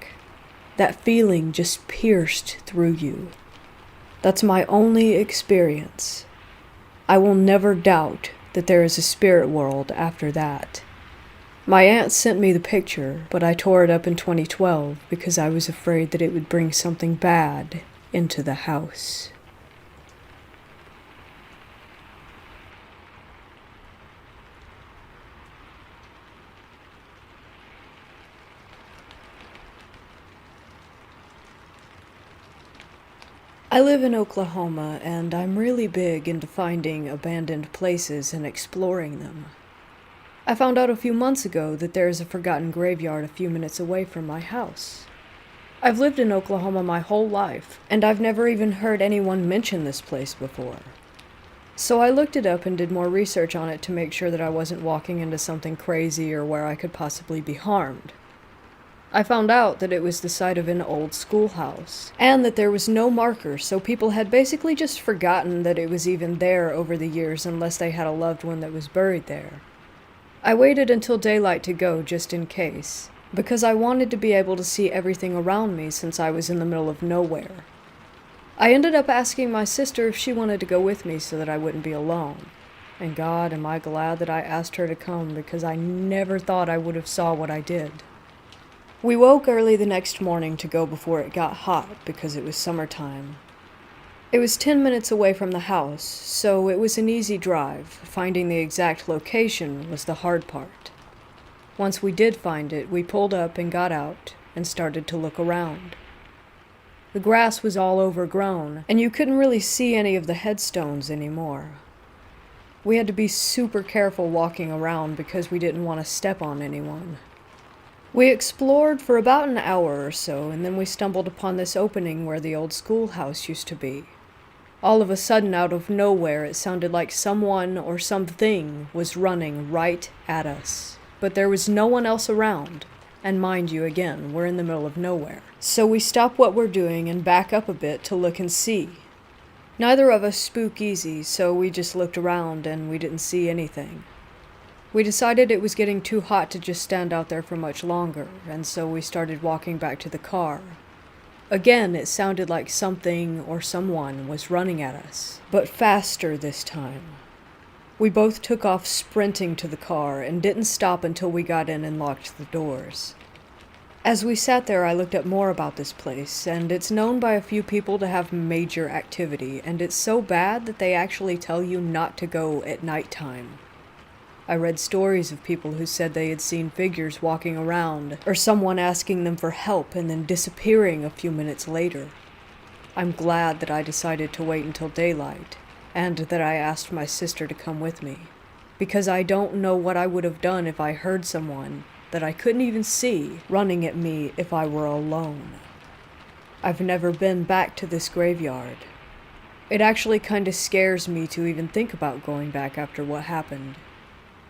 That feeling just pierced through you. That's my only experience. I will never doubt that there is a spirit world after that. My aunt sent me the picture, but I tore it up in 2012 because I was afraid that it would bring something bad into the house. I live in Oklahoma, and I'm really big into finding abandoned places and exploring them. I found out a few months ago that there is a forgotten graveyard a few minutes away from my house. I've lived in Oklahoma my whole life, and I've never even heard anyone mention this place before. So I looked it up and did more research on it to make sure that I wasn't walking into something crazy or where I could possibly be harmed. I found out that it was the site of an old schoolhouse, and that there was no marker, so people had basically just forgotten that it was even there over the years unless they had a loved one that was buried there. I waited until daylight to go just in case, because I wanted to be able to see everything around me since I was in the middle of nowhere. I ended up asking my sister if she wanted to go with me so that I wouldn't be alone. And God, am I glad that I asked her to come, because I never thought I would have saw what I did. We woke early the next morning to go before it got hot because it was summertime. It was 10 minutes away from the house, so it was an easy drive. Finding the exact location was the hard part. Once we did find it, we pulled up and got out and started to look around. The grass was all overgrown, and you couldn't really see any of the headstones anymore. We had to be super careful walking around because we didn't want to step on anyone. We explored for about an hour or so, and then we stumbled upon this opening where the old schoolhouse used to be. All of a sudden, out of nowhere, it sounded like someone or something was running right at us. But there was no one else around, and mind you, again, we're in the middle of nowhere. So we stop what we're doing and back up a bit to look and see. Neither of us spook easy, so we just looked around and we didn't see anything. We decided it was getting too hot to just stand out there for much longer, and so we started walking back to the car. Again, it sounded like something or someone was running at us, but faster this time. We both took off sprinting to the car and didn't stop until we got in and locked the doors. As we sat there, I looked up more about this place, and it's known by a few people to have major activity, and it's so bad that they actually tell you not to go at nighttime. I read stories of people who said they had seen figures walking around, or someone asking them for help and then disappearing a few minutes later. I'm glad that I decided to wait until daylight, and that I asked my sister to come with me, because I don't know what I would have done if I heard someone that I couldn't even see running at me if I were alone. I've never been back to this graveyard. It actually kinda scares me to even think about going back after what happened.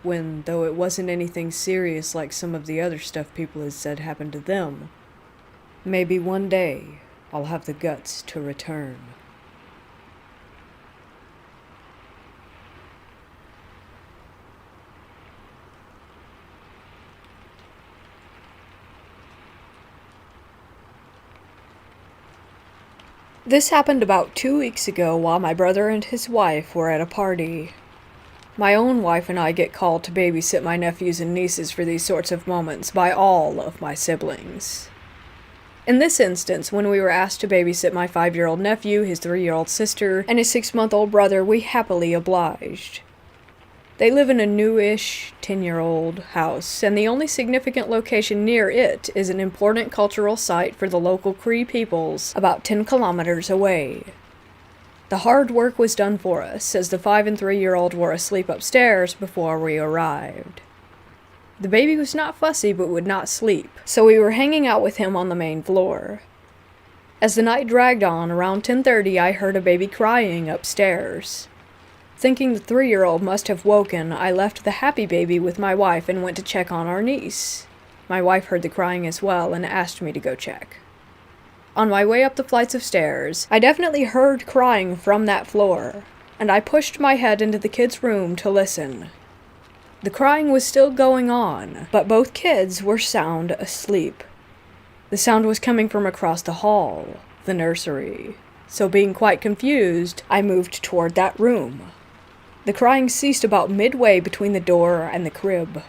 When, though it wasn't anything serious like some of the other stuff people had said happened to them, maybe one day I'll have the guts to return. This happened about 2 weeks ago while my brother and his wife were at a party. My own wife and I get called to babysit my nephews and nieces for these sorts of moments by all of my siblings. In this instance, when we were asked to babysit my 5-year-old nephew, his 3-year-old sister, and his 6-month-old brother, we happily obliged. They live in a newish 10-year-old house, and the only significant location near it is an important cultural site for the local Cree peoples about 10 kilometers away. The hard work was done for us, as the 5- and 3-year-old were asleep upstairs before we arrived. The baby was not fussy but would not sleep, so we were hanging out with him on the main floor. As the night dragged on, around 10:30 I heard a baby crying upstairs. Thinking the 3-year-old must have woken, I left the happy baby with my wife and went to check on our niece. My wife heard the crying as well and asked me to go check. On my way up the flights of stairs, I definitely heard crying from that floor, and I pushed my head into the kids' room to listen. The crying was still going on, but both kids were sound asleep. The sound was coming from across the hall, the nursery, so being quite confused, I moved toward that room. The crying ceased about midway between the door and the crib.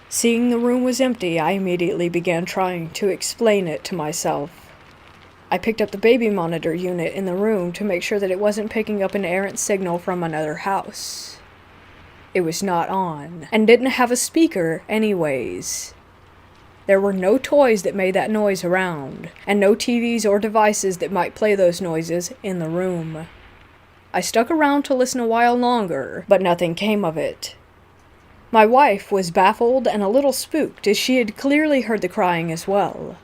Seeing the room was empty, I immediately began trying to explain it to myself. I picked up the baby monitor unit in the room to make sure that it wasn't picking up an errant signal from another house. It was not on, and didn't have a speaker anyways. There were no toys that made that noise around, and no TVs or devices that might play those noises in the room. I stuck around to listen a while longer, but nothing came of it. My wife was baffled and a little spooked, as she had clearly heard the crying as well.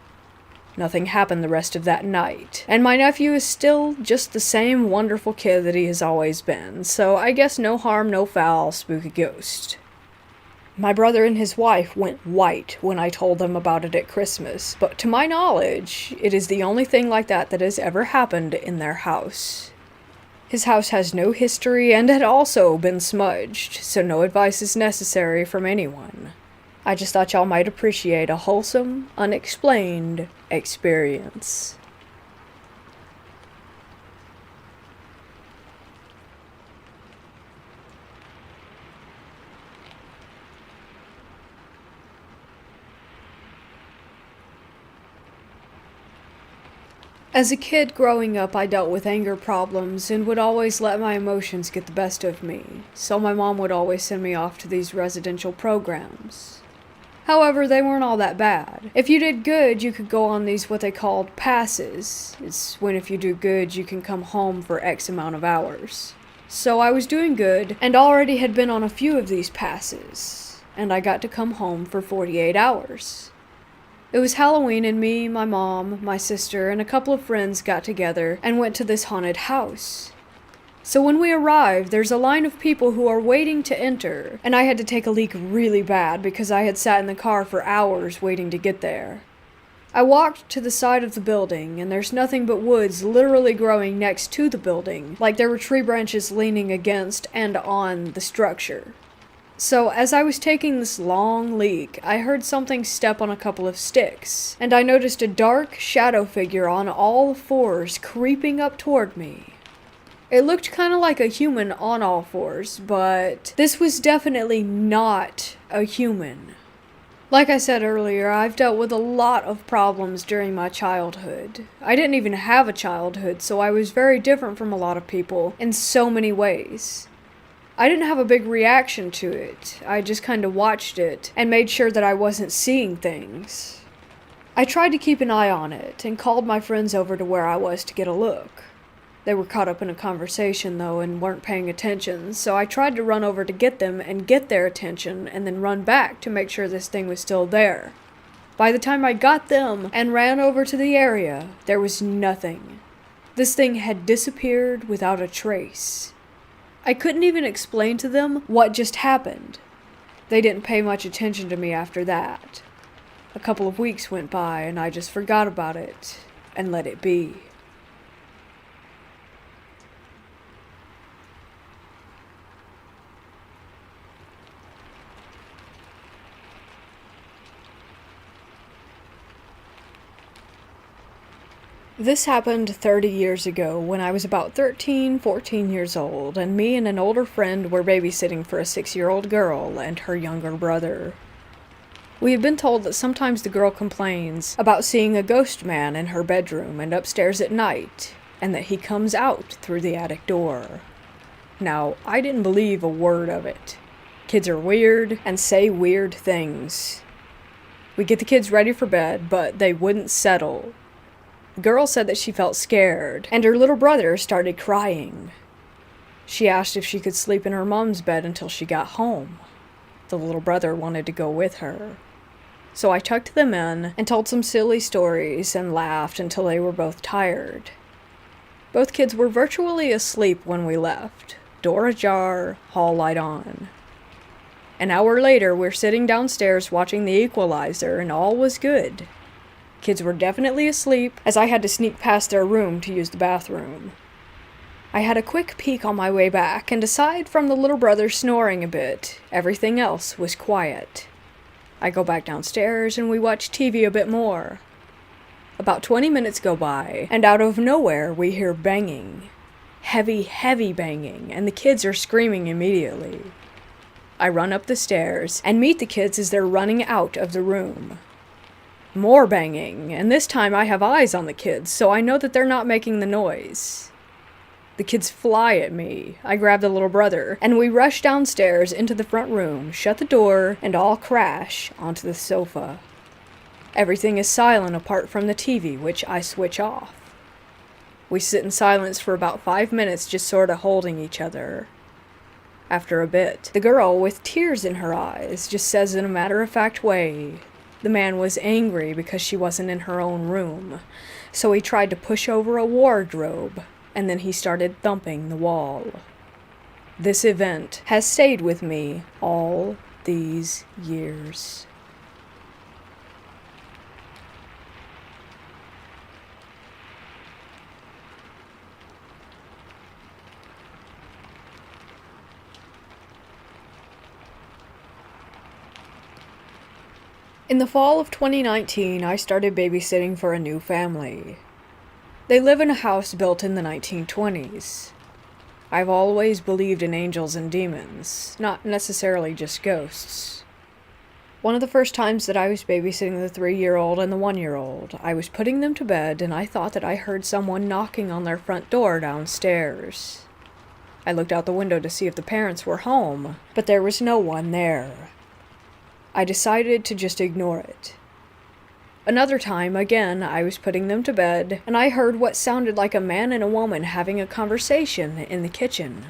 Nothing happened the rest of that night, and my nephew is still just the same wonderful kid that he has always been, so I guess no harm, no foul, spooky ghost. My brother and his wife went white when I told them about it at Christmas, but to my knowledge, it is the only thing like that that has ever happened in their house. His house has no history and had also been smudged, so no advice is necessary from anyone. I just thought y'all might appreciate a wholesome, unexplained experience. As a kid growing up, I dealt with anger problems and would always let my emotions get the best of me, so my mom would always send me off to these residential programs. However, they weren't all that bad. If you did good, you could go on these what they called passes. It's when if you do good, you can come home for X amount of hours. So I was doing good and already had been on a few of these passes, and I got to come home for 48 hours. It was Halloween and me, my mom, my sister, and a couple of friends got together and went to this haunted house. So when we arrived, there's a line of people who are waiting to enter, and I had to take a leak really bad because I had sat in the car for hours waiting to get there. I walked to the side of the building, and there's nothing but woods literally growing next to the building, like there were tree branches leaning against and on the structure. So, as I was taking this long leak, I heard something step on a couple of sticks, and I noticed a dark shadow figure on all fours creeping up toward me. It looked kind of like a human on all fours, but this was definitely not a human. Like I said earlier, I've dealt with a lot of problems during my childhood. I didn't even have a childhood, so I was very different from a lot of people in so many ways. I didn't have a big reaction to it. I just kind of watched it and made sure that I wasn't seeing things. I tried to keep an eye on it and called my friends over to where I was to get a look. They were caught up in a conversation though and weren't paying attention, so I tried to run over to get them and get their attention and then run back to make sure this thing was still there. By the time I got them and ran over to the area, there was nothing. This thing had disappeared without a trace. I couldn't even explain to them what just happened. They didn't pay much attention to me after that. A couple of weeks went by and I just forgot about it and let it be. This happened 30 years ago when I was about 13, 14 years old, and me and an older friend were babysitting for a 6-year-old girl and her younger brother. We have been told that sometimes the girl complains about seeing a ghost man in her bedroom and upstairs at night, and that he comes out through the attic door. Now, I didn't believe a word of it. Kids are weird and say weird things. We get the kids ready for bed, but they wouldn't settle. The girl said that she felt scared, and her little brother started crying. She asked if she could sleep in her mom's bed until she got home. The little brother wanted to go with her. So I tucked them in and told some silly stories and laughed until they were both tired. Both kids were virtually asleep when we left, door ajar, hall light on. An hour later, we're sitting downstairs watching The Equalizer, and all was good. Kids were definitely asleep, as I had to sneak past their room to use the bathroom. I had a quick peek on my way back, and aside from the little brother snoring a bit, everything else was quiet. I go back downstairs, and we watch TV a bit more. About 20 minutes go by, and out of nowhere we hear banging. heavy banging, and the kids are screaming immediately. I run up the stairs and meet the kids as they're running out of the room. More banging, and this time I have eyes on the kids, so I know that they're not making the noise. The kids fly at me. I grab the little brother, and we rush downstairs into the front room, shut the door, and all crash onto the sofa. Everything is silent apart from the TV, which I switch off. We sit in silence for about 5 minutes, just sort of holding each other. After a bit, the girl, with tears in her eyes, just says in a matter-of-fact way, the man was angry because she wasn't in her own room, so he tried to push over a wardrobe, and then he started thumping the wall. This event has stayed with me all these years. In the fall of 2019, I started babysitting for a new family. They live in a house built in the 1920s. I've always believed in angels and demons, not necessarily just ghosts. One of the first times that I was babysitting the 3-year-old and the 1-year-old, I was putting them to bed and I thought that I heard someone knocking on their front door downstairs. I looked out the window to see if the parents were home, but there was no one there. I decided to just ignore it. Another time, again, I was putting them to bed, and I heard what sounded like a man and a woman having a conversation in the kitchen.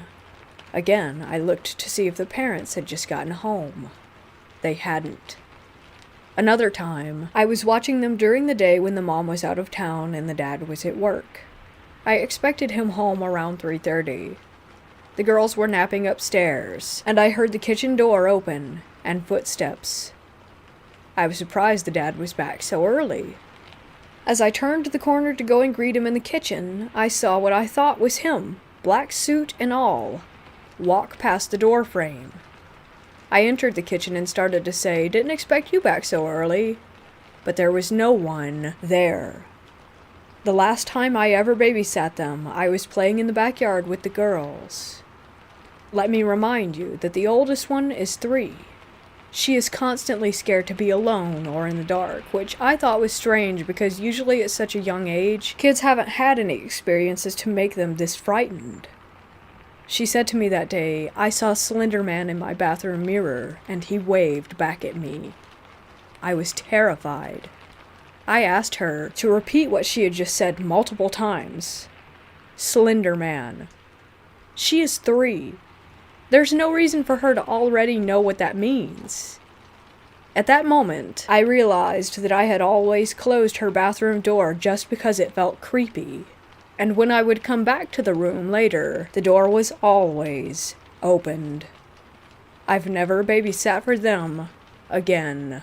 Again, I looked to see if the parents had just gotten home. They hadn't. Another time, I was watching them during the day when the mom was out of town and the dad was at work. I expected him home around 3:30. The girls were napping upstairs, and I heard the kitchen door open and footsteps. I was surprised the dad was back so early. As I turned the corner to go and greet him in the kitchen, I saw what I thought was him, black suit and all, walk past the door frame. I entered the kitchen and started to say, "Didn't expect you back so early," but there was no one there. The last time I ever babysat them, I was playing in the backyard with the girls. Let me remind you that the oldest one is 3. She is constantly scared to be alone or in the dark, which I thought was strange because usually at such a young age, kids haven't had any experiences to make them this frightened. She said to me that day, "I saw Slender Man in my bathroom mirror, and he waved back at me." I was terrified. I asked her to repeat what she had just said multiple times. Slender Man. She is 3. There's no reason for her to already know what that means. At that moment, I realized that I had always closed her bathroom door just because it felt creepy. And when I would come back to the room later, the door was always opened. I've never babysat for them again.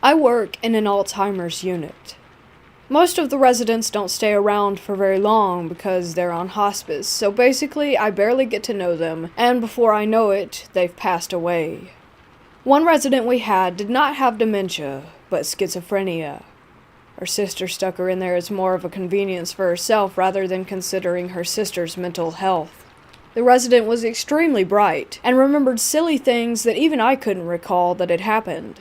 I work in an Alzheimer's unit. Most of the residents don't stay around for very long because they're on hospice, so basically I barely get to know them, and before I know it, they've passed away. One resident we had did not have dementia, but schizophrenia. Her sister stuck her in there as more of a convenience for herself rather than considering her sister's mental health. The resident was extremely bright, and remembered silly things that even I couldn't recall that had happened.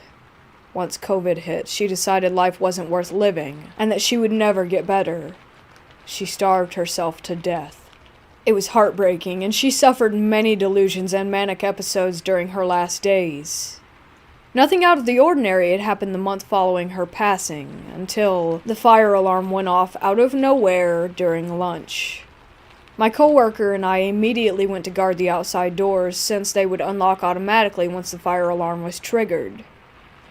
Once COVID hit, she decided life wasn't worth living, and that she would never get better. She starved herself to death. It was heartbreaking, and she suffered many delusions and manic episodes during her last days. Nothing out of the ordinary had happened the month following her passing, until the fire alarm went off out of nowhere during lunch. My coworker and I immediately went to guard the outside doors since they would unlock automatically once the fire alarm was triggered.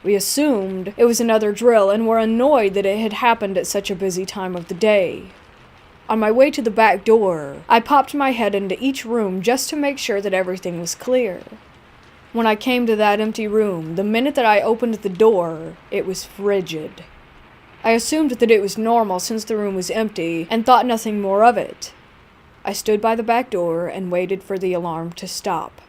We assumed it was another drill and were annoyed that it had happened at such a busy time of the day. On my way to the back door, I popped my head into each room just to make sure that everything was clear. When I came to that empty room, the minute that I opened the door, it was frigid. I assumed that it was normal since the room was empty and thought nothing more of it. I stood by the back door and waited for the alarm to stop.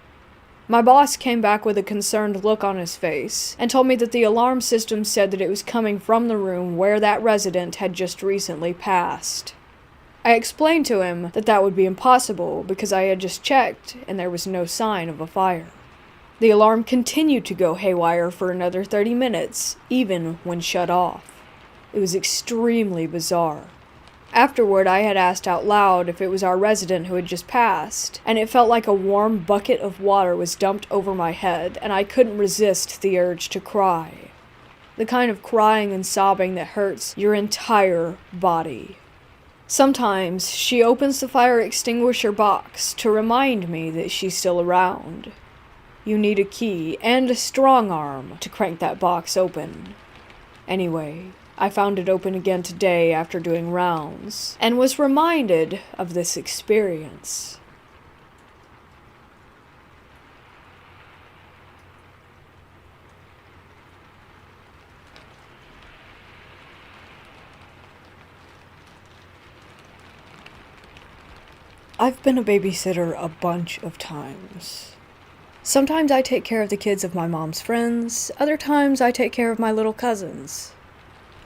My boss came back with a concerned look on his face and told me that the alarm system said that it was coming from the room where that resident had just recently passed. I explained to him that that would be impossible because I had just checked and there was no sign of a fire. The alarm continued to go haywire for another 30 minutes, even when shut off. It was extremely bizarre. Afterward, I had asked out loud if it was our resident who had just passed, and it felt like a warm bucket of water was dumped over my head, and I couldn't resist the urge to cry. The kind of crying and sobbing that hurts your entire body. Sometimes she opens the fire extinguisher box to remind me that she's still around. You need a key and a strong arm to crank that box open. Anyway, I found it open again today after doing rounds, and was reminded of this experience. I've been a babysitter a bunch of times. Sometimes I take care of the kids of my mom's friends, other times I take care of my little cousins.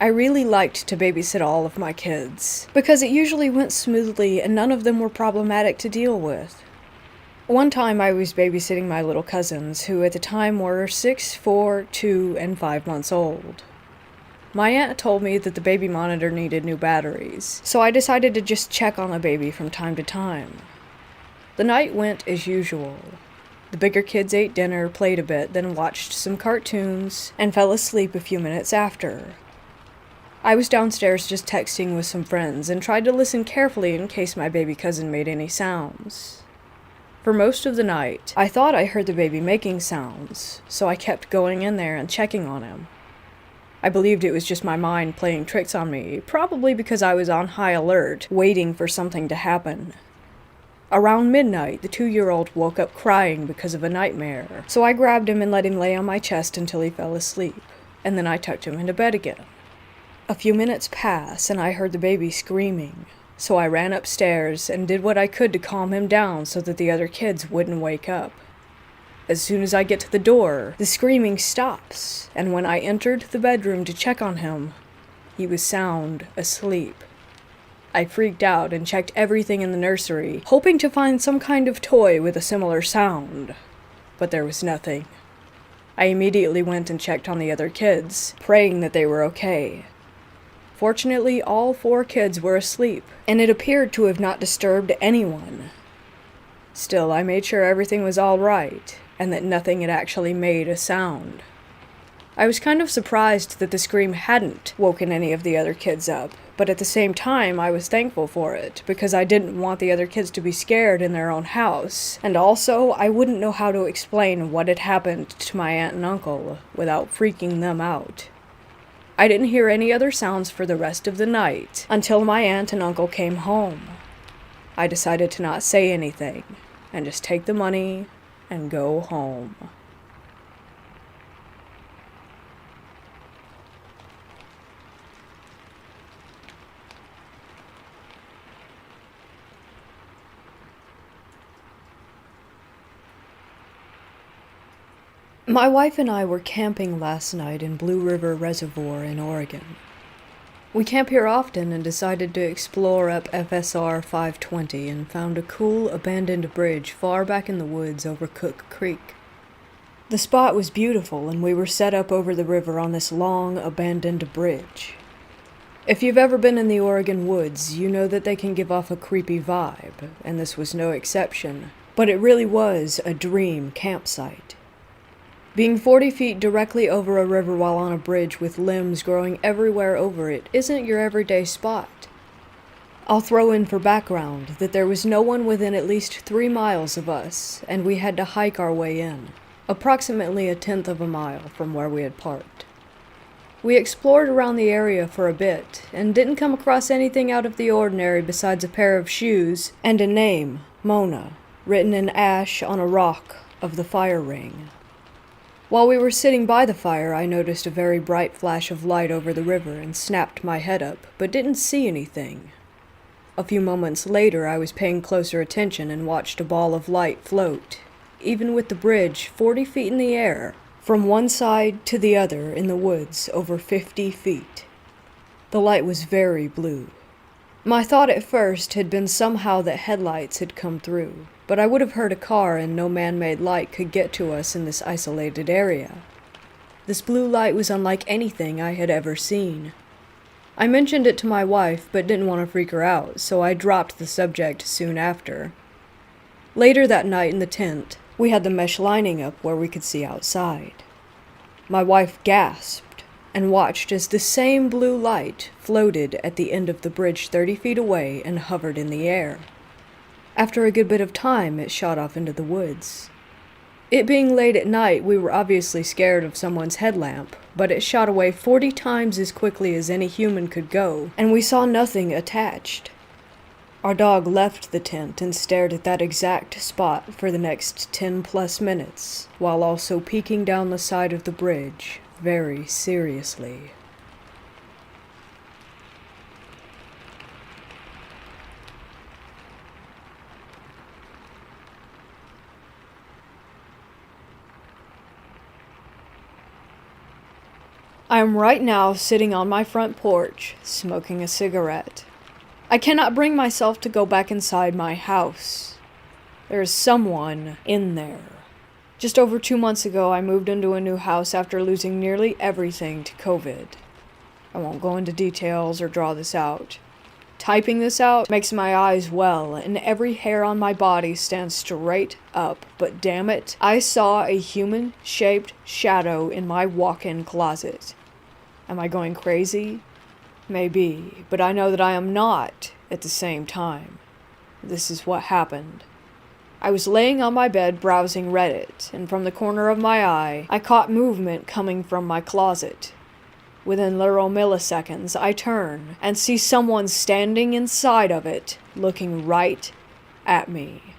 I really liked to babysit all of my kids, because it usually went smoothly and none of them were problematic to deal with. One time I was babysitting my little cousins, who at the time were 6, 4, 2, and 5 months old. My aunt told me that the baby monitor needed new batteries, so I decided to just check on the baby from time to time. The night went as usual. The bigger kids ate dinner, played a bit, then watched some cartoons, and fell asleep a few minutes after. I was downstairs just texting with some friends and tried to listen carefully in case my baby cousin made any sounds. For most of the night, I thought I heard the baby making sounds, so I kept going in there and checking on him. I believed it was just my mind playing tricks on me, probably because I was on high alert, waiting for something to happen. Around midnight, the 2-year-old woke up crying because of a nightmare, so I grabbed him and let him lay on my chest until he fell asleep, and then I tucked him into bed again. A few minutes passed, and I heard the baby screaming, so I ran upstairs and did what I could to calm him down so that the other kids wouldn't wake up. As soon as I get to the door, the screaming stops, and when I entered the bedroom to check on him, he was sound asleep. I freaked out and checked everything in the nursery, hoping to find some kind of toy with a similar sound, but there was nothing. I immediately went and checked on the other kids, praying that they were okay. Fortunately, all 4 kids were asleep, and it appeared to have not disturbed anyone. Still, I made sure everything was all right, and that nothing had actually made a sound. I was kind of surprised that the scream hadn't woken any of the other kids up, but at the same time I was thankful for it, because I didn't want the other kids to be scared in their own house, and also I wouldn't know how to explain what had happened to my aunt and uncle without freaking them out. I didn't hear any other sounds for the rest of the night, until my aunt and uncle came home. I decided to not say anything, and just take the money and go home. My wife and I were camping last night in Blue River Reservoir in Oregon. We camp here often and decided to explore up FSR 520 and found a cool abandoned bridge far back in the woods over Cook Creek. The spot was beautiful and we were set up over the river on this long abandoned bridge. If you've ever been in the Oregon woods, you know that they can give off a creepy vibe, and this was no exception, but it really was a dream campsite. Being 40 feet directly over a river while on a bridge with limbs growing everywhere over it isn't your everyday spot. I'll throw in for background that there was no one within at least 3 miles of us, and we had to hike our way in, approximately 1/10 of a mile from where we had parked. We explored around the area for a bit, and didn't come across anything out of the ordinary besides a pair of shoes and a name, Mona, written in ash on a rock of the fire ring. While we were sitting by the fire, I noticed a very bright flash of light over the river and snapped my head up, but didn't see anything. A few moments later, I was paying closer attention and watched a ball of light float, even with the bridge 40 feet in the air, from one side to the other in the woods over 50 feet. The light was very blue. My thought at first had been somehow that headlights had come through, but I would have heard a car and no man-made light could get to us in this isolated area. This blue light was unlike anything I had ever seen. I mentioned it to my wife, but didn't want to freak her out, so I dropped the subject soon after. Later that night in the tent, we had the mesh lining up where we could see outside. My wife gasped and watched as the same blue light floated at the end of the bridge 30 feet away and hovered in the air. After a good bit of time, it shot off into the woods. It being late at night, we were obviously scared of someone's headlamp, but it shot away 40 times as quickly as any human could go, and we saw nothing attached. Our dog left the tent and stared at that exact spot for the next 10+ minutes, while also peeking down the side of the bridge very seriously. I am right now sitting on my front porch, smoking a cigarette. I cannot bring myself to go back inside my house. There is someone in there. Just over 2 months ago, I moved into a new house after losing nearly everything to COVID. I won't go into details or draw this out. Typing this out makes my eyes well, and every hair on my body stands straight up, but damn it, I saw a human-shaped shadow in my walk-in closet. Am I going crazy? Maybe, but I know that I am not at the same time. This is what happened. I was laying on my bed browsing Reddit, and from the corner of my eye, I caught movement coming from my closet. Within literal milliseconds, I turn and see someone standing inside of it, looking right at me.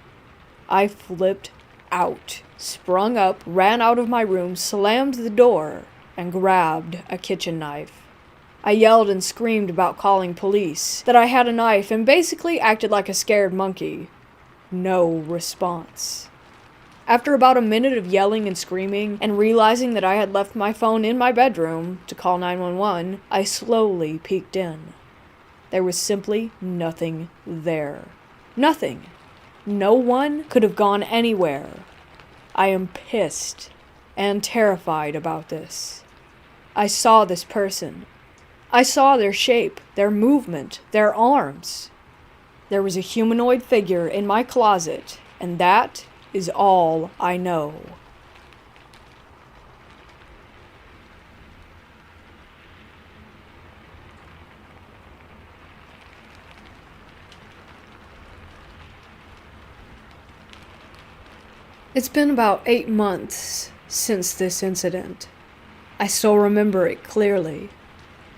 I flipped out, sprung up, ran out of my room, slammed the door, and grabbed a kitchen knife. I yelled and screamed about calling police, that I had a knife, and basically acted like a scared monkey. No response. After about a minute of yelling and screaming, and realizing that I had left my phone in my bedroom to call 911, I slowly peeked in. There was simply nothing there. Nothing. No one could have gone anywhere. I am pissed and terrified about this. I saw this person. I saw their shape, their movement, their arms. There was a humanoid figure in my closet, and that is all I know. It's been about 8 months since this incident. I still remember it clearly.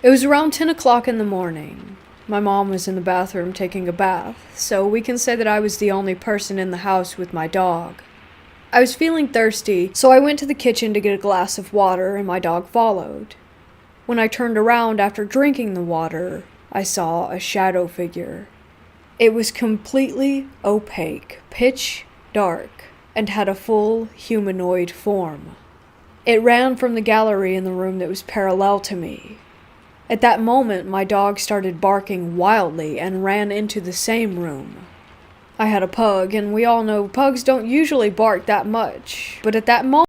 It was around 10 o'clock in the morning. My mom was in the bathroom taking a bath, so we can say that I was the only person in the house with my dog. I was feeling thirsty, so I went to the kitchen to get a glass of water, and my dog followed. When I turned around after drinking the water, I saw a shadow figure. It was completely opaque, pitch dark, and had a full humanoid form. It ran from the gallery in the room that was parallel to me. At that moment, my dog started barking wildly and ran into the same room. I had a pug, and we all know pugs don't usually bark that much, but at that moment,